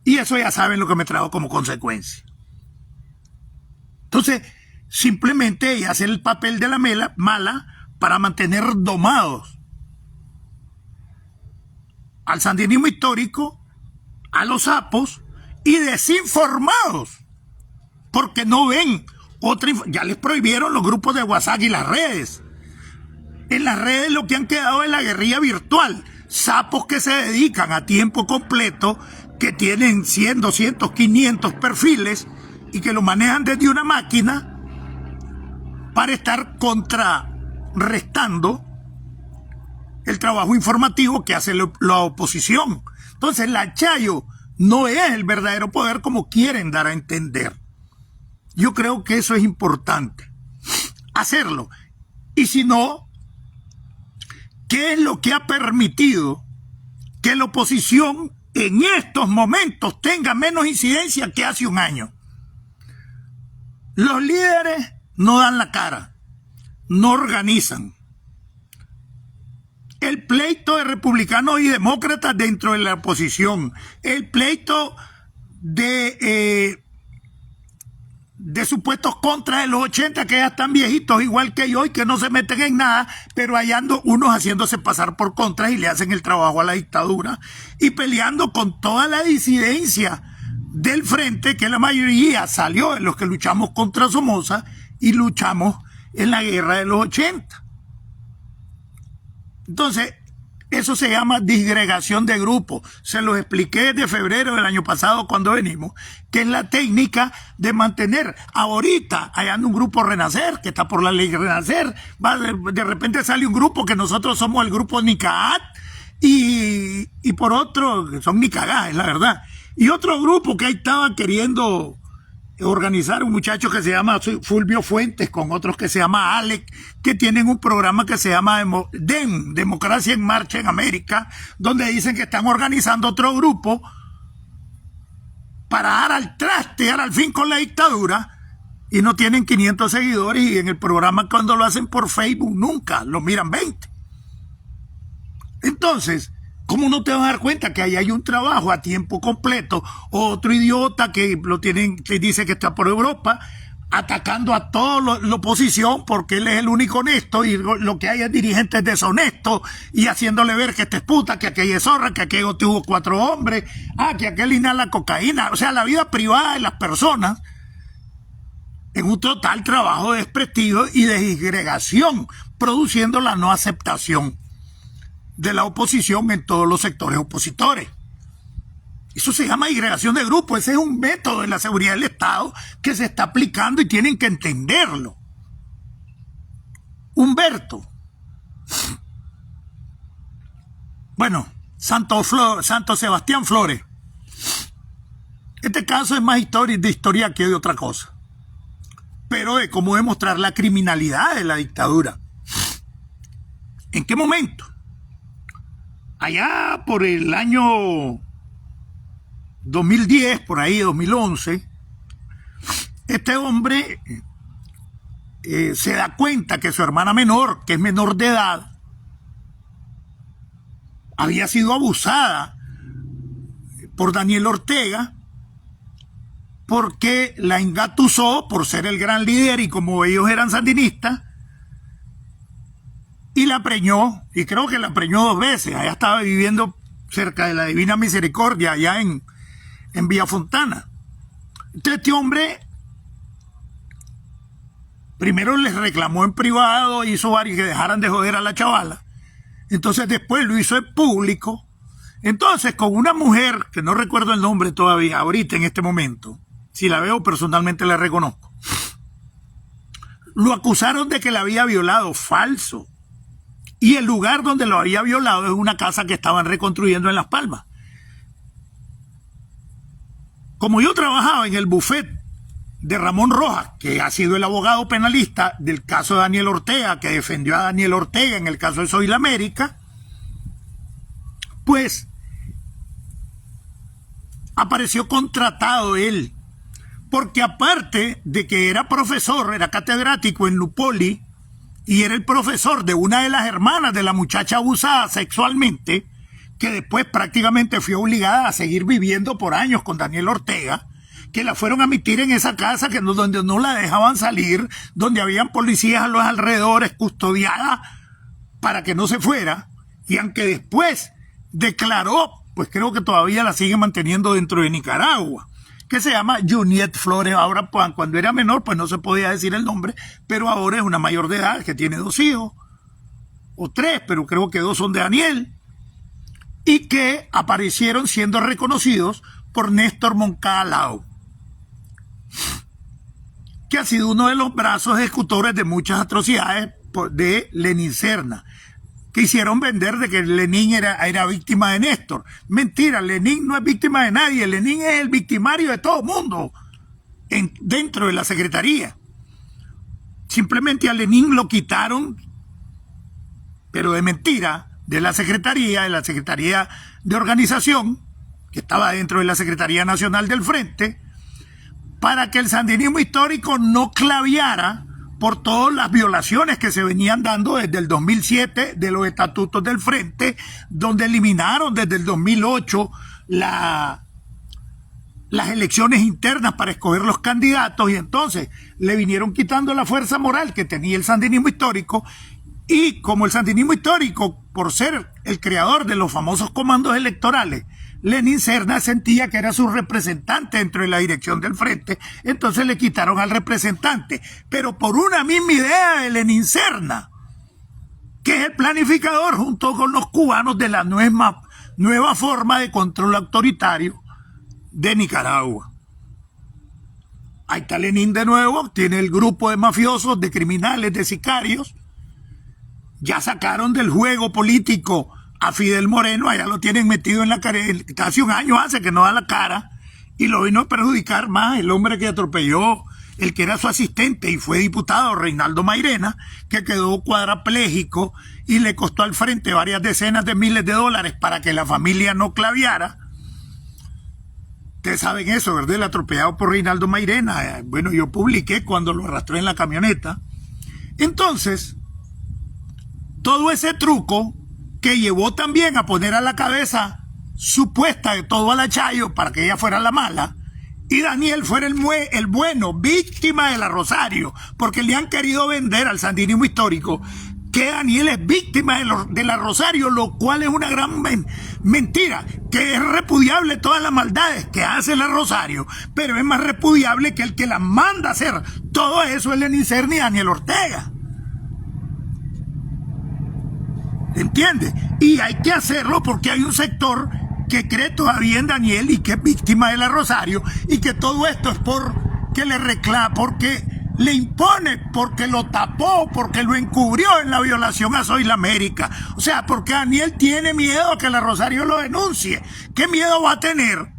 y eso ya saben lo que me trajo como consecuencia. Entonces, simplemente ella hace el papel de la mala para mantener domados al sandinismo histórico, a los sapos y desinformados, porque no ven otra. Ya les prohibieron los grupos de WhatsApp y las redes. En las redes lo que han quedado es la guerrilla virtual, sapos que se dedican a tiempo completo, que tienen 100, 200, 500 perfiles y que lo manejan desde una máquina para estar contrarrestando el trabajo informativo que hace la oposición. Entonces, la Chayo no es el verdadero poder como quieren dar a entender. Yo creo que eso es importante, hacerlo. Y si no, ¿qué es lo que ha permitido que la oposición en estos momentos tenga menos incidencia que hace un año? Los líderes no dan la cara, no organizan. El pleito de republicanos y demócratas dentro de la oposición, el pleito de supuestos contras de los 80 que ya están viejitos igual que yo y que no se meten en nada, pero allá ando unos haciéndose pasar por contras y le hacen el trabajo a la dictadura, y peleando con toda la disidencia del frente, que la mayoría salió de los que luchamos contra Somoza y luchamos en la guerra de los 80. Entonces, eso se llama disgregación de grupos. Se los expliqué desde febrero del año pasado cuando venimos, que es la técnica de mantener. Ahorita, allá en un grupo Renacer, que está por la ley Renacer, de repente sale un grupo que nosotros somos el grupo Nicaat, y por otro, que son Nicagá, es la verdad. Y otro grupo que ahí estaba queriendo organizar un muchacho que se llama Fulvio Fuentes con otros que se llama Alec, que tienen un programa que se llama Democracia en Marcha en América, donde dicen que están organizando otro grupo para dar al traste, dar al fin con la dictadura, y no tienen 500 seguidores, y en el programa cuando lo hacen por Facebook nunca lo miran 20. Entonces, ¿cómo no te vas a dar cuenta que ahí hay un trabajo a tiempo completo? Otro idiota que dice que está por Europa, atacando a toda la oposición porque él es el único honesto, y lo que hay es dirigentes deshonestos, y haciéndole ver que este es puta, que aquella es zorra, que aquello tuvo 4 hombres, que aquel inhala cocaína. O sea, la vida privada de las personas en un total trabajo de desprestigio y de disgregación, produciendo la no aceptación de la oposición en todos los sectores opositores. Eso se llama disgregación de grupo. Ese es un método de la seguridad del Estado que se está aplicando y tienen que entenderlo. Humberto. Bueno, Santo Sebastián Flores. Este caso es más de historia que de otra cosa, pero de cómo demostrar la criminalidad de la dictadura. ¿En qué momento? Allá por el año 2010, por ahí 2011, este hombre se da cuenta que su hermana menor, que es menor de edad, había sido abusada por Daniel Ortega, porque la engatusó por ser el gran líder y como ellos eran sandinistas, y la preñó, y creo que la preñó 2 veces. Allá estaba viviendo cerca de la Divina Misericordia, allá en Villa Fontana. Entonces este hombre primero les reclamó en privado, hizo varios que dejaran de joder a la chavala. Entonces después lo hizo en público. Entonces con una mujer, que no recuerdo el nombre todavía, ahorita en este momento, si la veo personalmente la reconozco, lo acusaron de que la había violado. Falso. Y el lugar donde lo había violado es una casa que estaban reconstruyendo en Las Palmas. Como yo trabajaba en el buffet de Ramón Rojas, que ha sido el abogado penalista del caso de Daniel Ortega, que defendió a Daniel Ortega en el caso de Soy la América, pues apareció contratado él, porque aparte de que era profesor, era catedrático en Lupoli, y era el profesor de una de las hermanas de la muchacha abusada sexualmente, que después prácticamente fue obligada a seguir viviendo por años con Daniel Ortega, que la fueron a admitir en esa casa donde no la dejaban salir, donde habían policías a los alrededores custodiada para que no se fuera, y aunque después declaró, pues creo que todavía la sigue manteniendo dentro de Nicaragua, que se llama Juniet Flores. Ahora, pues, cuando era menor, pues no se podía decir el nombre, pero ahora es una mayor de edad que tiene 2 hijos, o 3, pero creo que 2 son de Daniel, y que aparecieron siendo reconocidos por Néstor Moncada Lao, que ha sido uno de los brazos ejecutores de muchas atrocidades de Lenín Serna, que hicieron vender de que Lenín era víctima de Néstor. Mentira, Lenín no es víctima de nadie, Lenín es el victimario de todo el mundo dentro de la Secretaría. Simplemente a Lenín lo quitaron, pero de mentira, de la Secretaría de Organización, que estaba dentro de la Secretaría Nacional del Frente, para que el sandinismo histórico no claviara por todas las violaciones que se venían dando desde el 2007 de los estatutos del Frente, donde eliminaron desde el 2008 las elecciones internas para escoger los candidatos, y entonces le vinieron quitando la fuerza moral que tenía el sandinismo histórico. Y como el sandinismo histórico, por ser el creador de los famosos comandos electorales, Lenín Serna sentía que era su representante dentro de la dirección del Frente, entonces le quitaron al representante, pero por una misma idea de Lenín Serna, que es el planificador junto con los cubanos de la nueva forma de control autoritario de Nicaragua. Ahí está Lenín de nuevo, tiene el grupo de mafiosos, de criminales, de sicarios. Ya sacaron del juego político a Fidel Moreno, allá lo tienen metido en la cara, casi un año hace que no da la cara, y lo vino a perjudicar más el hombre que atropelló, el que era su asistente y fue diputado, Reinaldo Mairena, que quedó cuadraplégico y le costó al Frente varias decenas de miles de dólares para que la familia no claviara. Ustedes saben eso, ¿verdad? El atropellado por Reinaldo Mairena. Bueno, yo publiqué cuando lo arrastré en la camioneta. Entonces, todo ese truco que llevó también a poner a la cabeza supuesta de todo a la Chayo para que ella fuera la mala y Daniel fuera el bueno, víctima de la Rosario, porque le han querido vender al sandinismo histórico que Daniel es víctima de la Rosario, lo cual es una gran mentira, que es repudiable todas las maldades que hace la Rosario, pero es más repudiable que el que la manda a hacer todo eso es Lenín Serna y Daniel Ortega. ¿Entiendes? Y hay que hacerlo porque hay un sector que cree todavía en Daniel y que es víctima de la Rosario, y que todo esto es porque le reclama, porque le impone, porque lo tapó, porque lo encubrió en la violación a Soy la América. O sea, porque Daniel tiene miedo a que la Rosario lo denuncie. ¿Qué miedo va a tener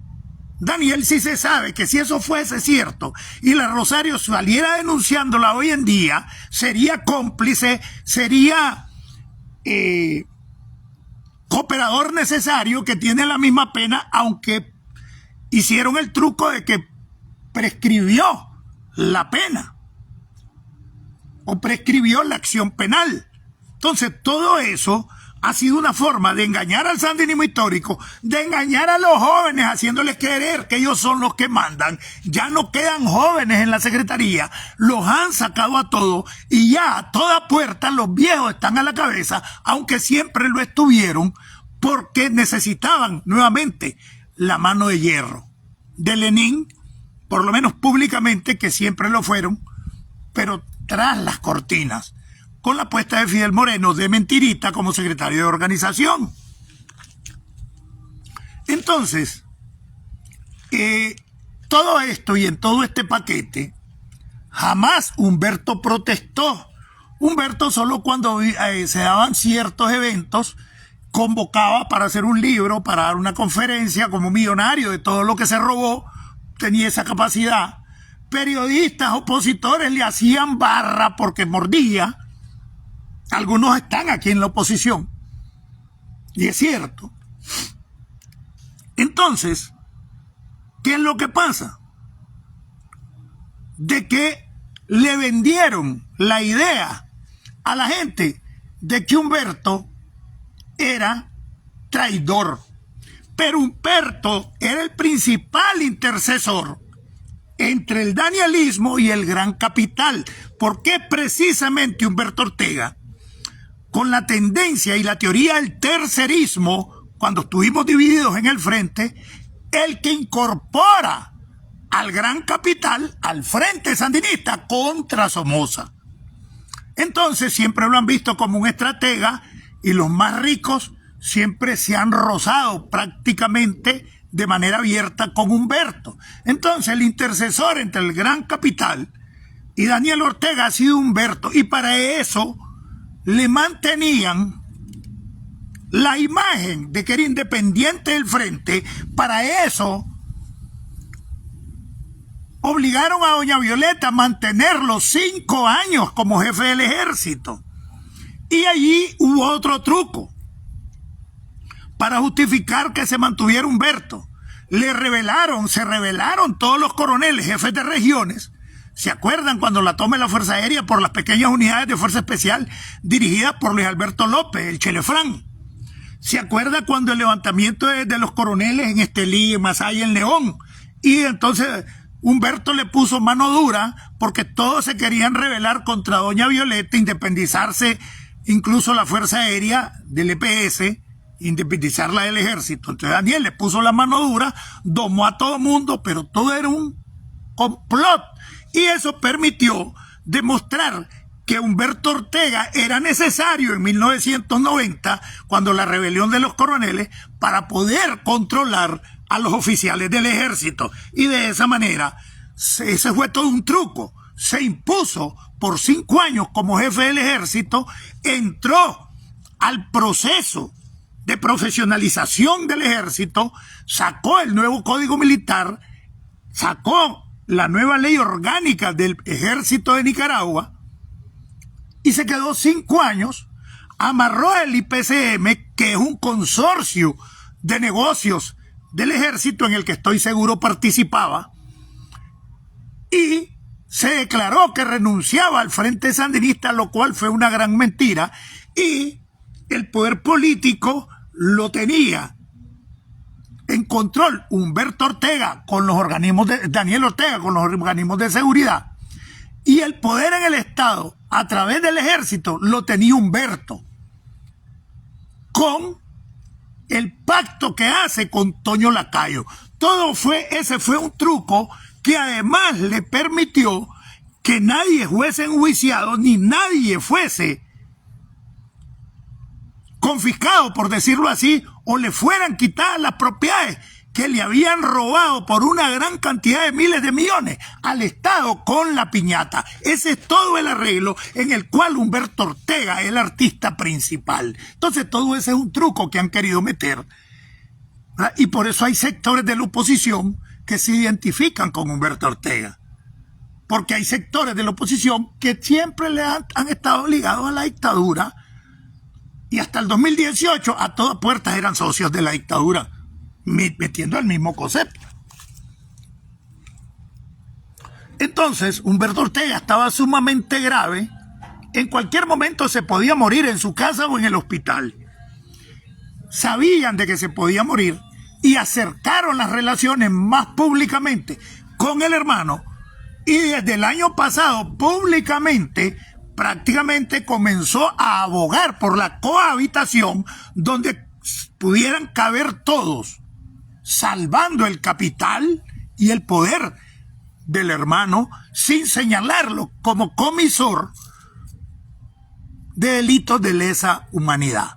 Daniel si se sabe que si eso fuese cierto y la Rosario saliera denunciándola hoy en día, sería cómplice, sería cooperador necesario que tiene la misma pena, aunque hicieron el truco de que prescribió la pena o prescribió la acción penal? Entonces todo eso ha sido una forma de engañar al sandinismo histórico, de engañar a los jóvenes, haciéndoles creer que ellos son los que mandan. Ya no quedan jóvenes en la Secretaría, los han sacado a todos y ya a toda puerta los viejos están a la cabeza, aunque siempre lo estuvieron, porque necesitaban nuevamente la mano de hierro de Lenín, por lo menos públicamente, que siempre lo fueron, pero tras las cortinas, con la puesta de Fidel Moreno de mentirita como secretario de organización. Entonces, todo esto y en todo este paquete, jamás Humberto protestó. Humberto solo cuando se daban ciertos eventos, convocaba para hacer un libro, para dar una conferencia, como millonario de todo lo que se robó, tenía esa capacidad. periodistas opositores le hacían barra porque mordía. Algunos están aquí en la oposición. Y es cierto. Entonces, ¿qué es lo que pasa? De que le vendieron la idea a la gente de que Humberto era traidor. Pero Humberto era el principal intercesor entre el danielismo y el gran capital. Porque precisamente Humberto Ortega, con la tendencia y la teoría del tercerismo, cuando estuvimos divididos en el frente, el que incorpora al gran capital al frente sandinista contra Somoza. Entonces siempre lo han visto como un estratega y los más ricos siempre se han rozado prácticamente de manera abierta con Humberto. Entonces el intercesor entre el gran capital y Daniel Ortega ha sido Humberto, y para eso le mantenían la imagen de que era independiente del frente. Para eso obligaron a doña Violeta a mantenerlo 5 años como jefe del ejército. Y allí hubo otro truco para justificar que se mantuviera Humberto. Se rebelaron todos los coroneles, jefes de regiones. ¿Se acuerdan cuando la toma la Fuerza Aérea por las pequeñas unidades de Fuerza Especial dirigidas por Luis Alberto López, el Chelefrán? ¿Se acuerda cuando el levantamiento de los coroneles en Estelí, en Masaya, en León? Y entonces Humberto le puso mano dura porque todos se querían rebelar contra doña Violeta, independizarse incluso la Fuerza Aérea del EPS, independizarla del ejército. Entonces Daniel le puso la mano dura, domó a todo mundo, pero todo era un complot. Y eso permitió demostrar que Humberto Ortega era necesario en 1990, cuando la rebelión de los coroneles, para poder controlar a los oficiales del ejército. Y de esa manera, ese fue todo un truco. Se impuso por 5 años como jefe del ejército, entró al proceso de profesionalización del ejército, sacó el nuevo código militar, sacó la nueva ley orgánica del ejército de Nicaragua y se quedó 5 años, amarró el IPCM, que es un consorcio de negocios del ejército en el que estoy seguro participaba, y se declaró que renunciaba al Frente Sandinista, lo cual fue una gran mentira, y el poder político lo tenía en control Humberto Ortega con los organismos de Daniel Ortega con los organismos de seguridad, y el poder en el Estado a través del ejército lo tenía Humberto, con el pacto que hace con Toño Lacayo. Ese fue un truco que además le permitió que nadie fuese enjuiciado ni nadie fuese confiscado, por decirlo así, o le fueran quitadas las propiedades que le habían robado por una gran cantidad de miles de millones al Estado con la piñata. Ese es todo el arreglo en el cual Humberto Ortega es el artista principal. Entonces todo ese es un truco que han querido meter, ¿verdad? Y por eso hay sectores de la oposición que se identifican con Humberto Ortega, porque hay sectores de la oposición que siempre han estado ligados a la dictadura, y hasta el 2018 a todas puertas eran socios de la dictadura, metiendo el mismo concepto. Entonces Humberto Ortega estaba sumamente grave. En cualquier momento se podía morir en su casa o en el hospital. Sabían de que se podía morir y acercaron las relaciones más públicamente con el hermano, y desde el año pasado públicamente prácticamente comenzó a abogar por la cohabitación donde pudieran caber todos, salvando el capital y el poder del hermano sin señalarlo como comisor de delitos de lesa humanidad.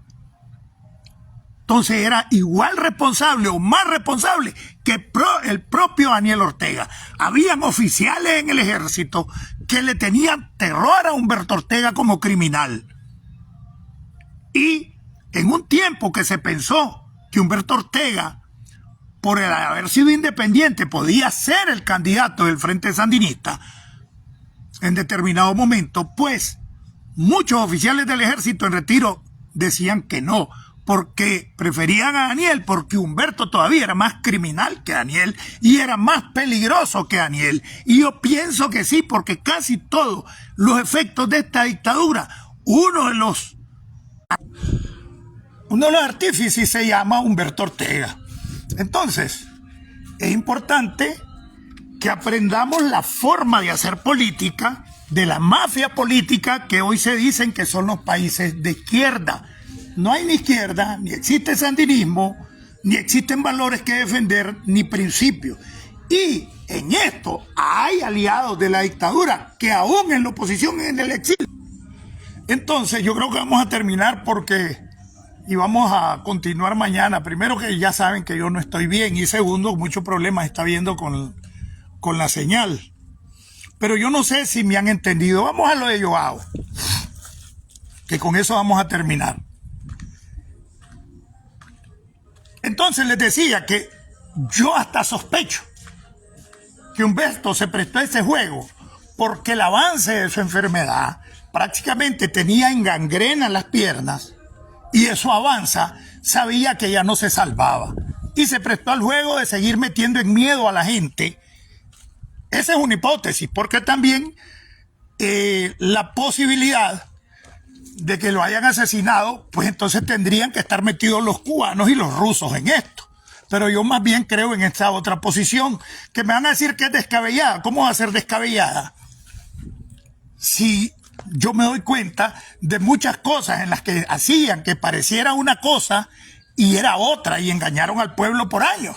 Entonces era igual responsable o más responsable que el propio Daniel Ortega. Habían oficiales en el ejército que le tenían terror a Humberto Ortega como criminal. Y en un tiempo que se pensó que Humberto Ortega por el haber sido independiente, podía ser el candidato del Frente Sandinista en determinado momento, pues muchos oficiales del ejército en retiro decían que no, porque preferían a Daniel, porque Humberto todavía era más criminal que Daniel y era más peligroso que Daniel. Y yo pienso que sí, porque casi todos los efectos de esta dictadura, uno de los artífices se llama Humberto Ortega. Entonces, es importante que aprendamos la forma de hacer política de la mafia política que hoy se dicen que son los países de izquierda. No hay ni izquierda, ni existe sandinismo, ni existen valores que defender, ni principios. Y en esto hay aliados de la dictadura que aún en la oposición, en el exilio. Entonces yo creo que vamos a terminar y vamos a continuar mañana. Primero, que ya saben que yo no estoy bien, y segundo, muchos problemas está habiendo con la señal. Pero yo no sé si me han entendido. Vamos a lo de Joao, que con eso vamos a terminar. Entonces les decía que yo hasta sospecho que Humberto se prestó a ese juego porque el avance de su enfermedad prácticamente tenía en gangrena las piernas, y eso avanza, sabía que ya no se salvaba y se prestó al juego de seguir metiendo en miedo a la gente. Esa es una hipótesis, porque también la posibilidad de que lo hayan asesinado, pues entonces tendrían que estar metidos los cubanos y los rusos en esto. Pero yo más bien creo en esta otra posición, que me van a decir que es descabellada. ¿Cómo va a ser descabellada? Si yo me doy cuenta de muchas cosas en las que hacían que pareciera una cosa y era otra, y engañaron al pueblo por años.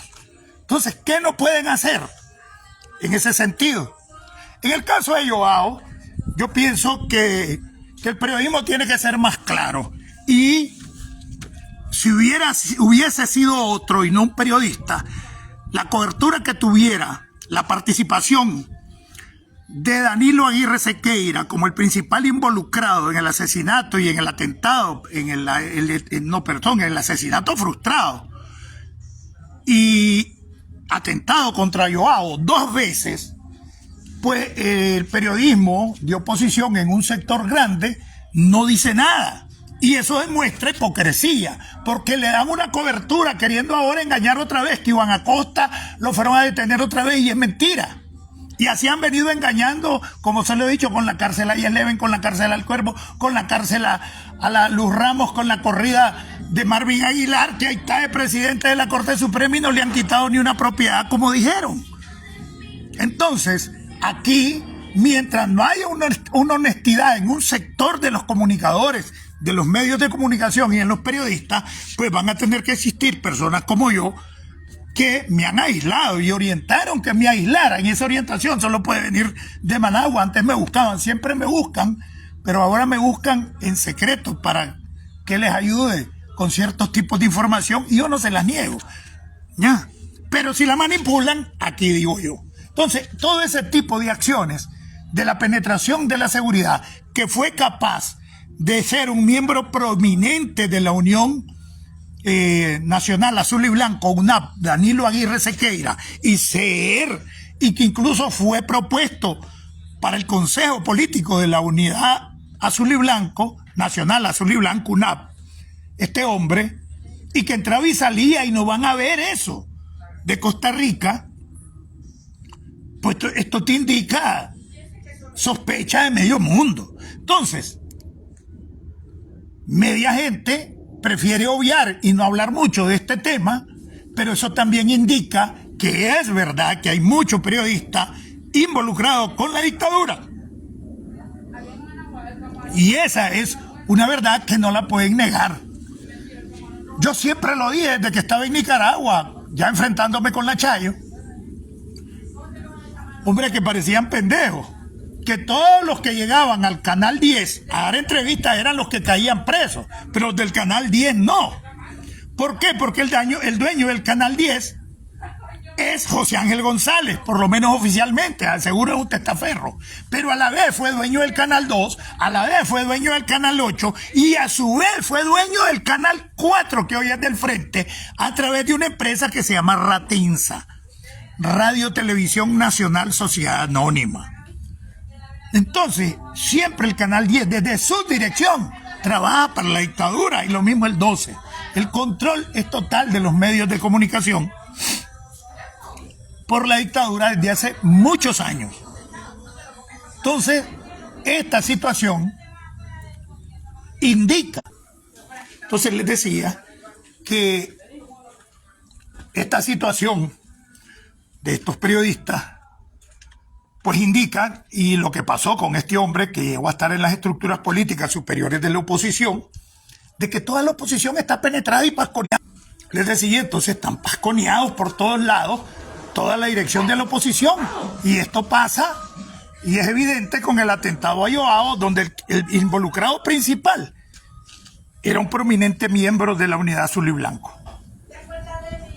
Entonces, ¿qué no pueden hacer en ese sentido? En el caso de Joao, yo pienso que el periodismo tiene que ser más claro, y si hubiese sido otro y no un periodista, la cobertura que tuviera, la participación de Danilo Aguirre Sequeira como el principal involucrado en el asesinato y en el atentado, en el asesinato frustrado y atentado contra Joao 2 veces, pues el periodismo de oposición en un sector grande no dice nada. Y eso demuestra hipocresía, porque le dan una cobertura queriendo ahora engañar otra vez, que Iván Acosta lo fueron a detener otra vez, y es mentira. Y así han venido engañando, como se lo he dicho, con la cárcel a Eleven, con la cárcel al Cuervo, con la cárcel a la Luz Ramos, con la corrida de Marvin Aguilar, que ahí está el presidente de la Corte Suprema y no le han quitado ni una propiedad, como dijeron. Entonces, aquí, mientras no haya una honestidad en un sector de los comunicadores, de los medios de comunicación y en los periodistas, pues van a tener que existir personas como yo que me han aislado y orientaron que me aislaran, y esa orientación solo puede venir de Managua. Antes me buscaban, siempre me buscan, pero ahora me buscan en secreto para que les ayude con ciertos tipos de información, y yo no se las niego, ¿ya? Pero si la manipulan, aquí digo yo. Entonces, todo ese tipo de acciones de la penetración de la seguridad, que fue capaz de ser un miembro prominente de la Unión Nacional Azul y Blanco, UNAP, Danilo Aguirre Sequeira, y que incluso fue propuesto para el Consejo Político de la Unidad Azul y Blanco, Nacional Azul y Blanco, UNAP, este hombre, y que entraba y salía, y no van a ver eso de Costa Rica, pues esto te indica sospecha de medio mundo. Entonces, media gente prefiere obviar y no hablar mucho de este tema, pero eso también indica que es verdad que hay muchos periodistas involucrados con la dictadura. Y esa es una verdad que no la pueden negar. Yo siempre lo dije desde que estaba en Nicaragua, ya enfrentándome con la Chayo. Hombre, que parecían pendejos. Que todos los que llegaban al Canal 10 a dar entrevistas eran los que caían presos, pero los del Canal 10 no. ¿Por qué? Porque el dueño del Canal 10 es José Ángel González, por lo menos oficialmente, seguro es un testaferro, pero a la vez fue dueño del Canal 2, a la vez fue dueño del Canal 8 y a su vez fue dueño del Canal 4, que hoy es del Frente, a través de una empresa que se llama Ratinsa, Radio Televisión Nacional Sociedad Anónima. Entonces, siempre el Canal 10, desde su dirección, trabaja para la dictadura, y lo mismo el 12. El control es total de los medios de comunicación por la dictadura desde hace muchos años. Entonces, esta situación indica, entonces les decía que esta situación de estos periodistas pues indica, y lo que pasó con este hombre que llegó a estar en las estructuras políticas superiores de la oposición, de que toda la oposición está penetrada y pasconeada. Les decía, entonces están pasconeados por todos lados, toda la dirección de la oposición. Y esto pasa, y es evidente con el atentado a Joao, donde el involucrado principal era un prominente miembro de la Unidad Azul y Blanco.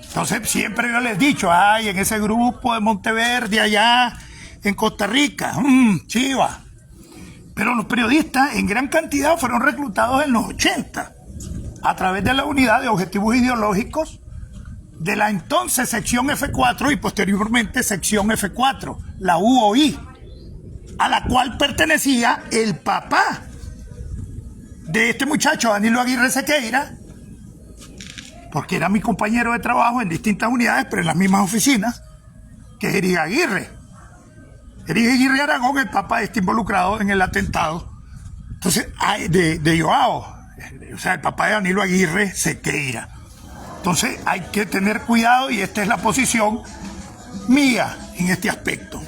Entonces siempre yo les he dicho, ay, en ese grupo de Monteverde allá en Costa Rica, chiva. Pero los periodistas en gran cantidad fueron reclutados en los 80 a través de la Unidad de Objetivos Ideológicos de la entonces sección F4 y posteriormente sección F4, la UOI, a la cual pertenecía el papá de este muchacho, Danilo Aguirre Sequeira, porque era mi compañero de trabajo en distintas unidades, pero en las mismas oficinas, que es Eric Aguirre. Eric Aguirre Aragón, el papá de este involucrado en el atentado. Entonces, de Joao, o sea, el papá de Danilo Aguirre Sequeira. Entonces, hay que tener cuidado y esta es la posición mía en este aspecto.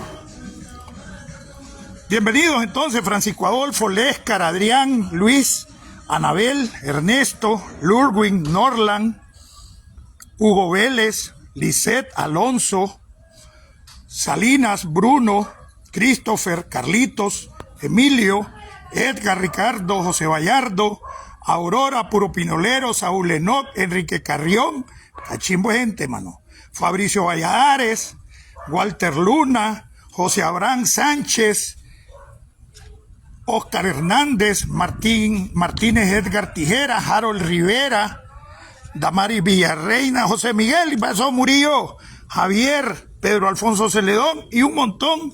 Bienvenidos entonces, Francisco Adolfo, Léscar, Adrián, Luis, Anabel, Ernesto, Lurwin, Norland, Hugo Vélez, Lisette, Alonso, Salinas, Bruno, Christopher, Carlitos, Emilio, Edgar, Ricardo, José Vallardo, Aurora, Puro Pinolero, Saúl Enoc, Enrique Carrión, cachimbo de gente, mano, Fabricio Valladares, Walter Luna, José Abraham Sánchez, Oscar Hernández, Martínez Edgar Tijera, Harold Rivera, Damaris Villarreina, José Miguel Vaso Murillo, Javier, Pedro Alfonso Celedón y un montón,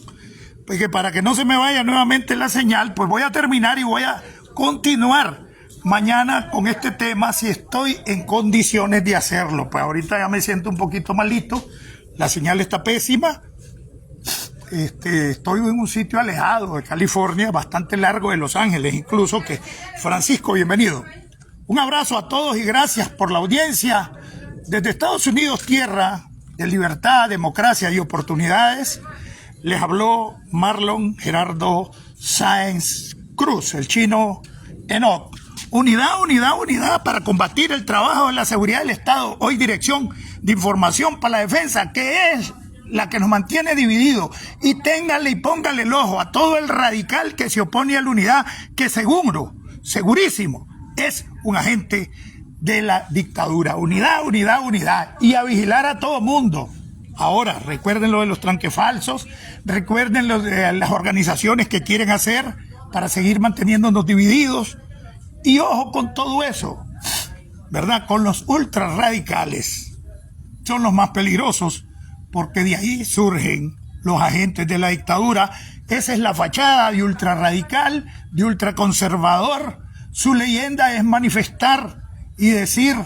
porque para que no se me vaya nuevamente la señal, pues voy a terminar y voy a continuar mañana con este tema si estoy en condiciones de hacerlo. Pues ahorita ya me siento un poquito malito, la señal está pésima. Estoy en un sitio alejado de California, bastante largo de Los Ángeles, incluso, que Francisco, bienvenido. Un abrazo a todos y gracias por la audiencia. Desde Estados Unidos, tierra de libertad, democracia y oportunidades, les habló Marlon Gerardo Sáenz Cruz, el chino Enoc. Unidad, unidad, unidad para combatir el trabajo de la seguridad del Estado. Hoy Dirección de Información para la Defensa, que es la que nos mantiene divididos. Y téngale y póngale el ojo a todo el radical que se opone a la unidad, que seguro, segurísimo, es un agente de la dictadura. Unidad, unidad, unidad. Y a vigilar a todo mundo. Ahora, recuerden lo de los tranquefalsos, recuerden lo de las organizaciones que quieren hacer para seguir manteniéndonos divididos. Y ojo con todo eso, ¿verdad? Con los ultra radicales. Son los más peligrosos porque de ahí surgen los agentes de la dictadura. Esa es la fachada de ultra radical, de ultra conservador. Su leyenda es manifestar y decir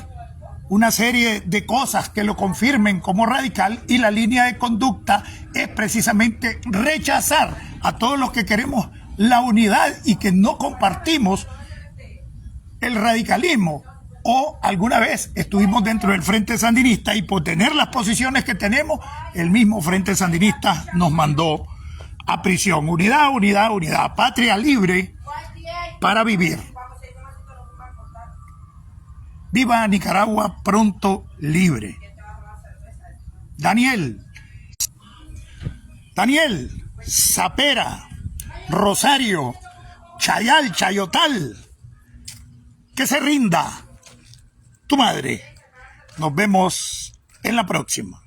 una serie de cosas que lo confirmen como radical, y la línea de conducta es precisamente rechazar a todos los que queremos la unidad y que no compartimos el radicalismo, o alguna vez estuvimos dentro del Frente Sandinista y por tener las posiciones que tenemos, el mismo Frente Sandinista nos mandó a prisión. Unidad, unidad, unidad. Patria libre para vivir. Viva Nicaragua pronto libre. Daniel, Zapera, Rosario, Chayal, Chayotal, que se rinda tu madre. Nos vemos en la próxima.